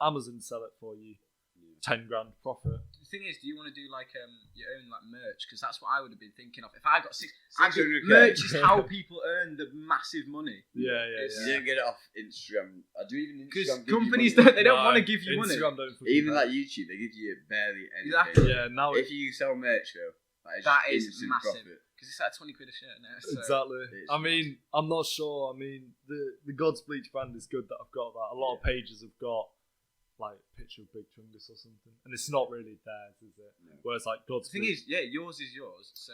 S1: Amazon sell it for you, 10 grand profit.
S4: The thing is, do you want to do like your own like merch? Because that's what I would have been thinking of. If I got
S3: 600K.
S4: merch is how people earn the massive money.
S1: Yeah.
S3: You don't get it off Instagram. I do even
S4: Because
S3: Instagram.
S4: companies don't want to give you money.
S1: Instagram don't fucking
S3: Even
S1: pay.
S3: like YouTube, they give you barely anything.
S4: Exactly.
S1: Yeah, now
S3: If you sell merch though,
S4: That is
S3: instant
S4: massive.
S3: profit.
S4: Because it's like 20 quid a shirt now. So.
S1: exactly.
S3: It's
S1: I mean, I'm not sure. I mean, the GODSBLEACH brand is good that I've got that. A lot of pages have got like picture of Big Chungus or something, and it's not really theirs, is it?
S3: No.
S1: Whereas like
S4: The thing
S1: GODSBLEACH,
S4: is, yeah, yours is yours. So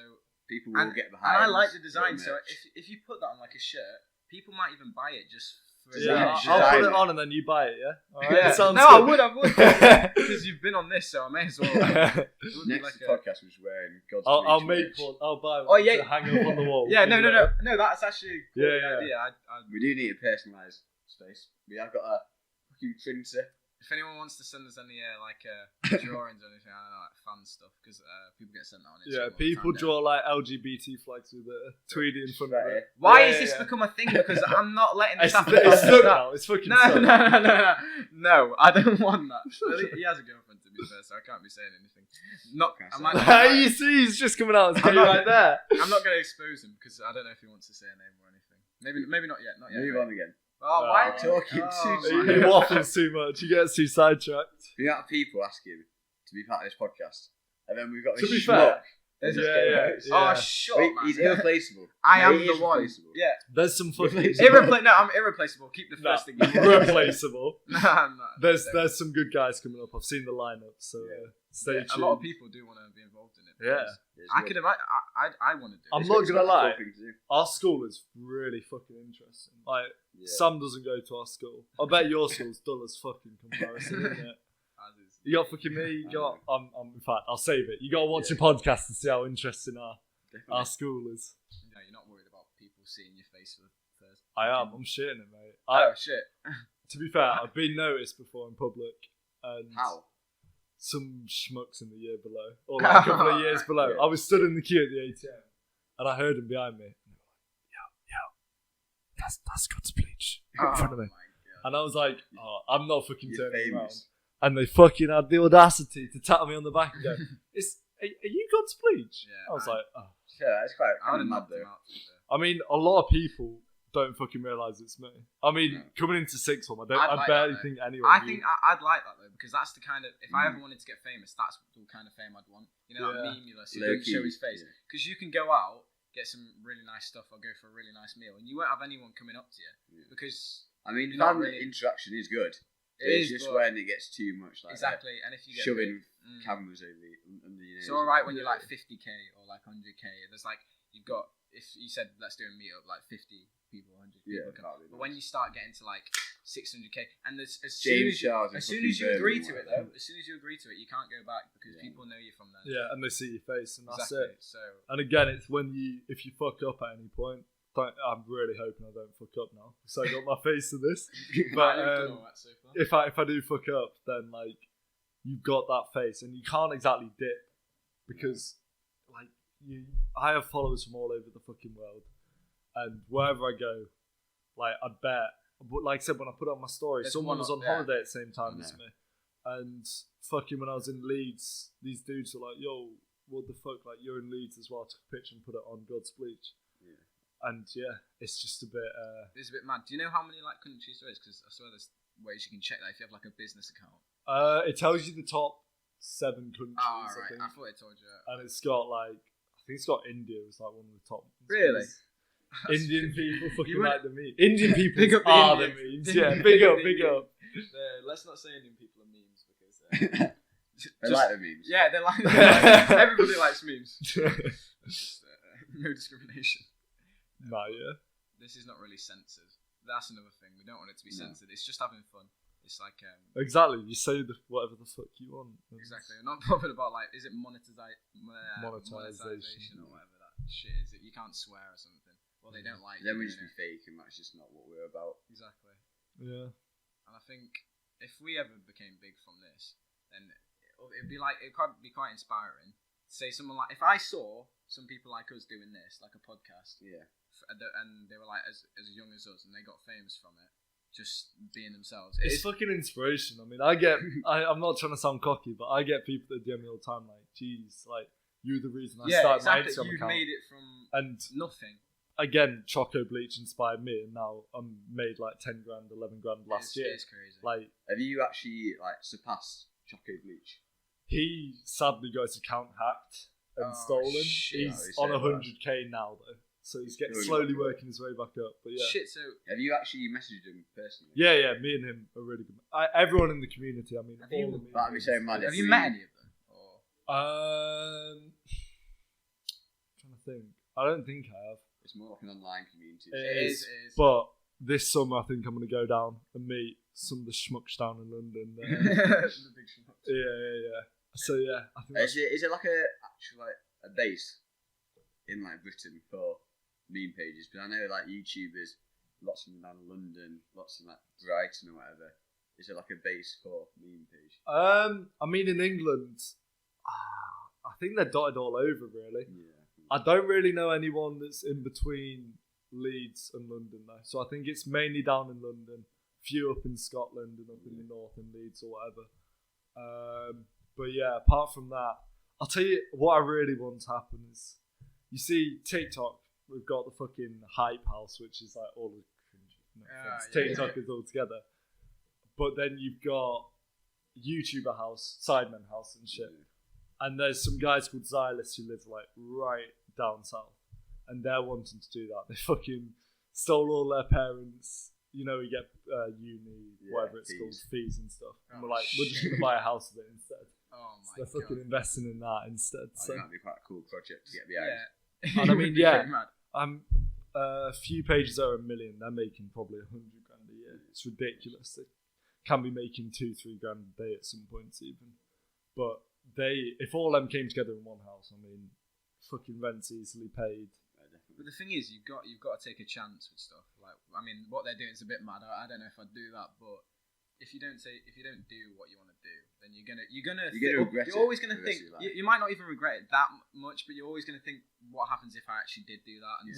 S3: People will get behind.
S4: and I like the
S3: your
S4: design. So
S3: merch.
S4: if you put that on like a shirt, people might even buy it just for a
S1: yeah,
S4: design.
S1: I'll put
S3: Design
S1: it on and then you buy it. Yeah. All right.
S4: Yeah.
S1: Sounds
S4: No,
S1: good.
S4: I would. Because you've been on this, so I may as well. It would be
S3: Next
S4: like
S3: podcast was wearing God's
S1: I'll
S3: Bleach
S1: make
S3: merch.
S1: one. I'll buy one
S4: Oh, yeah.
S1: to hang up on the wall.
S4: Yeah, no. That's actually a cool
S1: Yeah.
S4: idea.
S3: We do need a personalised space. We have got a fucking printer.
S4: If anyone wants to send us any drawings or anything, I don't know, like fan stuff, because people get sent that on Instagram.
S1: Yeah,
S4: all the
S1: people
S4: time,
S1: draw like LGBT flags with a Tweedy in front of it.
S4: Why
S1: Yeah,
S4: has this
S1: yeah.
S4: become a thing? Because I'm not letting this
S1: It's,
S4: happen.
S1: it's stuck now. It's fucking stuck.
S4: No, I don't want that. Well, he has a girlfriend, to be fair, so I can't be saying anything.
S1: You see, he's just coming out as gay right there.
S4: I'm not going to expose him because I don't know if he wants to say a name or anything. Maybe not yet. Not yet.
S3: Move on again.
S4: Oh, why are
S3: talking too
S1: He
S3: much?
S1: waffles too much. He gets too sidetracked.
S3: We got people asking to be part of this podcast, and then we've got
S1: To
S3: this
S1: be
S3: schmuck.
S1: fair,
S3: Yeah.
S4: Oh, shut
S3: Wait,
S4: up, man.
S3: he's irreplaceable.
S4: I am
S3: He
S4: the
S3: is
S4: one.
S3: replaceable.
S4: Yeah.
S1: There's some fucking
S4: No, I'm irreplaceable. Keep the first thing.
S1: replaceable.
S4: No, I'm not.
S1: There's some good guys coming up. I've seen the lineup, so stay tuned.
S4: A lot of people do want to be involved in it.
S1: Yeah.
S4: I could imagine. I want to do it.
S1: I'm not gonna lie.
S3: Thing to do.
S1: Our school is really fucking interesting. Like Sam doesn't go to our school. I bet your school's dull as fucking comparison, isn't it? You got fucking me. You got. In fact, I'll save it. You got to watch your podcast and see how interesting our school is.
S4: No, you're not worried about people seeing your face for first.
S1: I am. I'm shitting it, mate.
S4: Oh shit.
S1: To be fair, I've been noticed before in public, and
S3: How?
S1: some schmucks in the year below, or like a couple of years below.
S3: Yeah.
S1: I was stood in the queue at the ATM, and I heard them behind me. And they were like, yo, that's GODSBLEACH in front of me. And I was like, I'm not fucking
S3: You're
S1: turning around.
S3: famous.
S1: And they fucking had the audacity to tap me on the back and go, are you GODSBLEACH?
S4: Yeah,
S1: I was like, oh.
S3: Yeah, it's quite
S4: I would have
S3: mad
S4: knocked him
S3: though.
S4: out.
S1: I mean, a lot of people don't fucking realise it's me. I mean, coming into sixth form,
S4: I'd
S1: I
S4: like
S1: barely
S4: that,
S1: think anyone
S4: I
S1: knew.
S4: think I'd like that though, because that's the kind of, if I ever wanted to get famous, that's the kind of fame I'd want. You know, like memulous, who doesn't show his face. Because you can go out, get some really nice stuff, or go for a really nice meal, and you won't have anyone coming up to you. Because
S3: I mean,
S4: you're not
S3: fan
S4: really-
S3: interaction is good.
S4: It
S3: It's
S4: is,
S3: just
S4: but-
S3: when it gets too much, like
S4: exactly, and if you get
S3: shoving
S4: big,
S3: cameras over under your nose.
S4: it's all right when you're like 50k or like 100k. There's like you've got, if you said let's do a meetup, like 50 people, 100
S3: Yeah,
S4: people.
S3: can't be
S4: But when you start getting to like 600k, and as
S3: James
S4: soon
S3: Charles
S4: as
S3: in
S4: soon as you
S3: fucking
S4: agree to
S3: Birmingham,
S4: it though, as soon as you agree to it, you can't go back because people know you from there.
S1: Yeah, and they see your face, and that's
S4: Exactly.
S1: it.
S4: So
S1: And again, it's when if you fuck up at any point, I'm really hoping I don't fuck up now, so I got my face to this. But
S4: You've done all that so far.
S1: if I do fuck up, then like you've got that face, and you can't exactly dip because like I have followers from all over the fucking world, and wherever I go, like I bet, but like I said, when I put on my story,
S4: There's
S1: someone
S4: one
S1: was
S4: up
S1: on
S4: there.
S1: holiday at the same time as me, and fucking when I was in Leeds, these dudes were like, "Yo, what the fuck? Like you're in Leeds as well?" I took a picture and put it on GODSBLEACH. And it's just a bit.
S4: It's a bit mad. Do you know how many like countries there is? Because I swear there's ways you can check that if you have like a business account.
S1: It tells you the top 7 countries.
S4: Oh,
S1: I
S4: right.
S1: think.
S4: I thought it told you.
S1: And it's got like, I think it's got India as like one of the top ones.
S4: Really?
S1: Indian people fucking
S4: You
S1: like the memes. Indian people
S4: Big up the
S1: are the
S4: Indians.
S1: memes. Yeah, big up, big up.
S4: Let's not say Indian people are memes because
S3: They like the memes.
S4: yeah, they're like everybody likes memes. No discrimination.
S1: Nah, yeah.
S4: This is not really censored. That's another thing. We don't want it to be censored. It's just having fun. It's like
S1: Exactly. You say whatever the fuck you want.
S4: exactly. We're not bothered about like is it monetization
S1: Monetization.
S4: or whatever that shit is. It you can't swear or something. Well, they don't like.
S3: Then we
S4: doing
S3: just be
S4: it.
S3: fake, and that's just not what we're about.
S4: Exactly.
S1: Yeah.
S4: And I think if we ever became big from this, then it'd be like it'd be quite inspiring. Say someone like if I saw some people like us doing this, like a podcast, and they were like as young as us, and they got famous from it, just being themselves.
S1: It's fucking inspiration. I mean, I'm not trying to sound cocky, but I get people that DM me all the time, like, geez, like, you're the reason I started my Instagram
S4: You've
S1: account.
S4: made it from nothing.
S1: Again, Choco Bleach inspired me, and now I'm made like 10 grand, 11 grand last year.
S4: It's crazy.
S1: Like,
S3: Have you actually like surpassed Choco Bleach?
S1: he sadly got his account hacked and stolen.
S3: shit.
S1: He's
S3: Oh,
S1: on
S3: he's so
S1: 100k now though, so he's getting
S3: Really
S1: slowly
S3: bad.
S1: working his way back up. But yeah,
S4: Shit. So
S3: Have you actually messaged him personally?
S1: yeah, me and him are really good. Everyone in the community. I mean,
S4: Have you-
S1: all the
S3: That'd be so mad.
S4: have
S3: if
S4: you
S3: we-
S4: met any of them? Or
S1: trying to think. I don't think I have.
S3: It's more like an online community.
S1: It is.
S4: It is.
S1: But this summer, I think I'm going to go down and meet some of the schmucks down in London.
S4: The big schmucks.
S1: Yeah. So yeah, I think
S3: Is it like a base in like Britain for meme pages? But I know like YouTubers, lots of them down in London, lots in like Brighton or whatever. Is it like a base for meme page?
S1: I mean, in England, I think they're dotted all over. Really,
S3: Yeah.
S1: I don't really know anyone that's in between Leeds and London though. So I think it's mainly down in London, few up in Scotland and up in the north in Leeds or whatever. But yeah, apart from that, I'll tell you what I really want to happen is, you see TikTok, we've got the fucking Hype House, which is like all the TikTokers all together. But then you've got YouTuber House, Sidemen House and shit. And there's some guys called Xylus who live like right down south. And they're wanting to do that. They fucking stole all their parents, you know, we get uni, whatever it's called, fees and stuff. And we're like, we're just going to buy a house with it instead.
S4: Oh my
S1: so they're fucking investing in that instead. So
S3: that'd be quite a cool project to get behind.
S1: And I mean, I'm a few pages are $1 million. They're making probably $100,000 a year. It's ridiculous. They can be making $2-3 grand a day at some points even. But if all them came together in one house, I mean, fucking rent's easily paid.
S4: But the thing is, you've got to take a chance with stuff. Like, I mean, what they're doing is a bit mad. I don't know if I'd do that, but if you don't do what you want to do, then you're always gonna think. You might not even regret it that much, but you're always gonna think, what happens if I actually did do that, and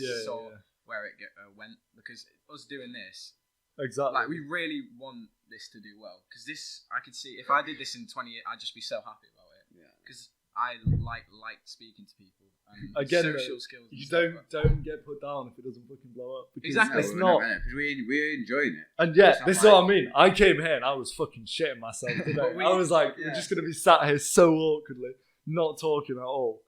S4: where it went. Because us doing this,
S1: exactly,
S4: like we really want this to do well. Because this, I could see if I did this in 20 years, I'd just be so happy about it. Yeah. Because I like speaking to people. And
S1: again,
S4: social skills.
S1: You don't get put down if it doesn't fucking blow up.
S4: Exactly.
S1: It's not.
S3: Because we're enjoying it.
S1: And this is what I mean. I came here and I was fucking shitting myself today. I was like, we're just going to be sat here so awkwardly, not talking at all.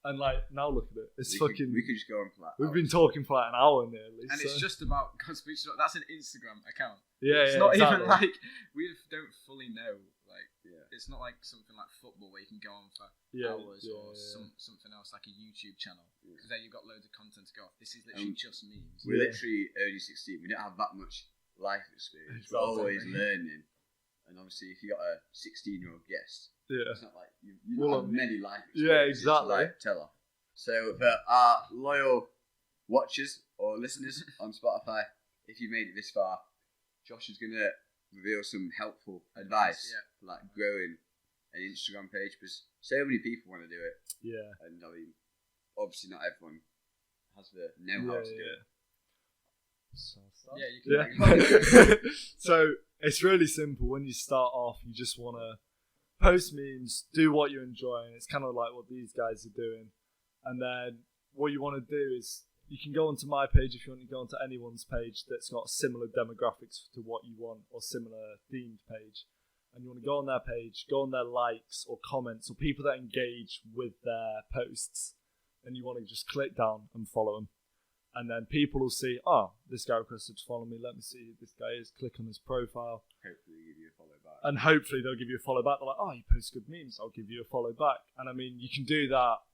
S1: And like, now look at it. We
S3: could just go on for that.
S1: We've been talking for like an hour nearly.
S4: And it's just about GODSBLEACH. That's an Instagram account.
S1: Yeah,
S4: it's not even like, we don't fully know. It's not like something like football where you can go on for hours or something else like a YouTube channel, because then you've got loads of content to go off. This is literally just memes.
S3: We're literally only 16. We don't have that much life experience. We're always learning. And obviously, if you got a 16-year-old guest, it's not like you don't have many life experiences.
S1: Yeah, exactly.
S3: To tell off. So for our loyal watchers or listeners on Spotify, if you made it this far, Josh is going to reveal some helpful advice for like growing an Instagram page, because so many people want to do it.
S1: Yeah.
S3: And I mean, obviously not everyone has the know-how to do it.
S1: So so it's really simple. When you start off, you just want to post memes, do what you enjoy, and it's kind of like what these guys are doing. And then what you want to do is, you can go onto my page if you want to go onto anyone's page that's got similar demographics to what you want, or similar themed page. And you want to go on their page, go on their likes or comments or people that engage with their posts. And you want to just click down and follow them. And then people will see, this guy requested to follow me. Let me see who this guy is. Click on his profile.
S3: Hopefully they'll give you a follow back.
S1: And hopefully they'll give you a follow back. They're like, you post good memes, I'll give you a follow back. And I mean, you can do that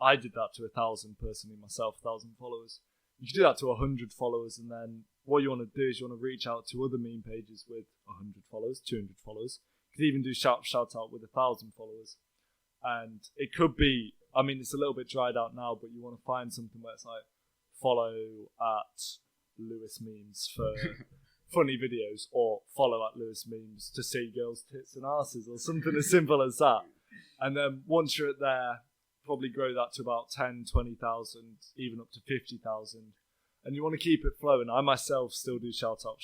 S1: I did that to 1,000 personally myself, 1,000 followers. You can do that to 100 followers, and then what you want to do is you want to reach out to other meme pages with 100 followers, 200 followers. You could even do shout out with 1,000 followers. And it could be, I mean, it's a little bit dried out now, but you want to find something where it's like, follow at Lewis Memes for funny videos, or follow at Lewis Memes to see girls' tits and asses, or something as simple as that. And then once you're at there, probably grow that to about 10, 20,000, even up to 50,000. And you want to keep it flowing. I myself still do shout out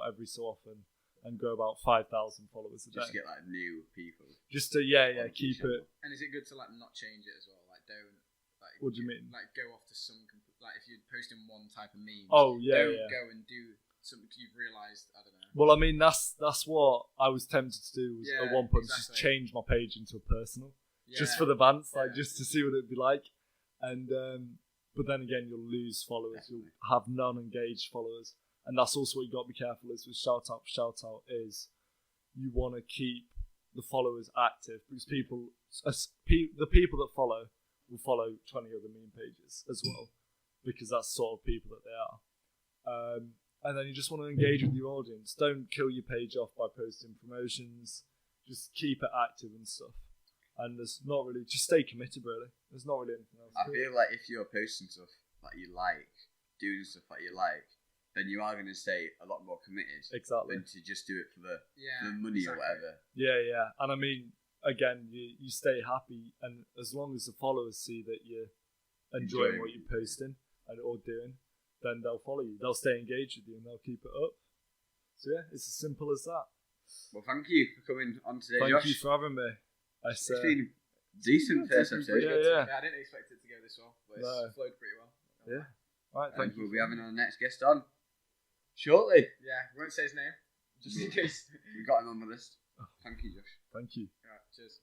S1: every so often, and grow about 5,000 followers a day.
S3: Just to get like new people.
S1: Just to keep it.
S4: And is it good to like not change it as well? Like don't like.
S1: What do you mean?
S4: Like go off to some like if you're posting one type of meme.
S1: Don't
S4: go and do something you've realised. I don't know.
S1: Well, I mean that's what I was tempted to do. At one point, just change my page into a personal. Just for the bands, just to see what it'd be like. And but then again, you'll lose followers. Definitely. You'll have non-engaged followers, and that's also what you got to be careful is with shout out is you want to keep the followers active, because the people that follow will follow 20 other meme pages as well, because that's sort of people that they are. And then you just want to engage with your audience. Don't kill your page off by posting promotions. Just keep it active and stuff. And there's not really, just stay committed really. There's not really anything else.
S3: I feel like if you're posting stuff that you like, doing stuff that you like, then you are going to stay a lot more committed.
S1: Exactly.
S3: Than to just do it for the money or whatever.
S1: Yeah. And I mean, again, you stay happy, and as long as the followers see that you're enjoying what you're posting or doing, then they'll follow you. They'll stay engaged with you and they'll keep it up. So yeah, it's as simple as that.
S3: Well, thank you for coming on today,
S1: Josh.
S3: Thank
S1: you for having me.
S3: It's been decent first episode.
S1: Yeah.
S4: I didn't expect it to go this well, but it's flowed pretty well.
S1: Yeah. All right.
S3: And
S1: Thank you.
S3: we'll be having our next guest on shortly.
S4: Yeah, we won't say his name, just in case.
S3: We got him on the list. Thank you, Josh.
S1: Thank you.
S4: Alright, cheers.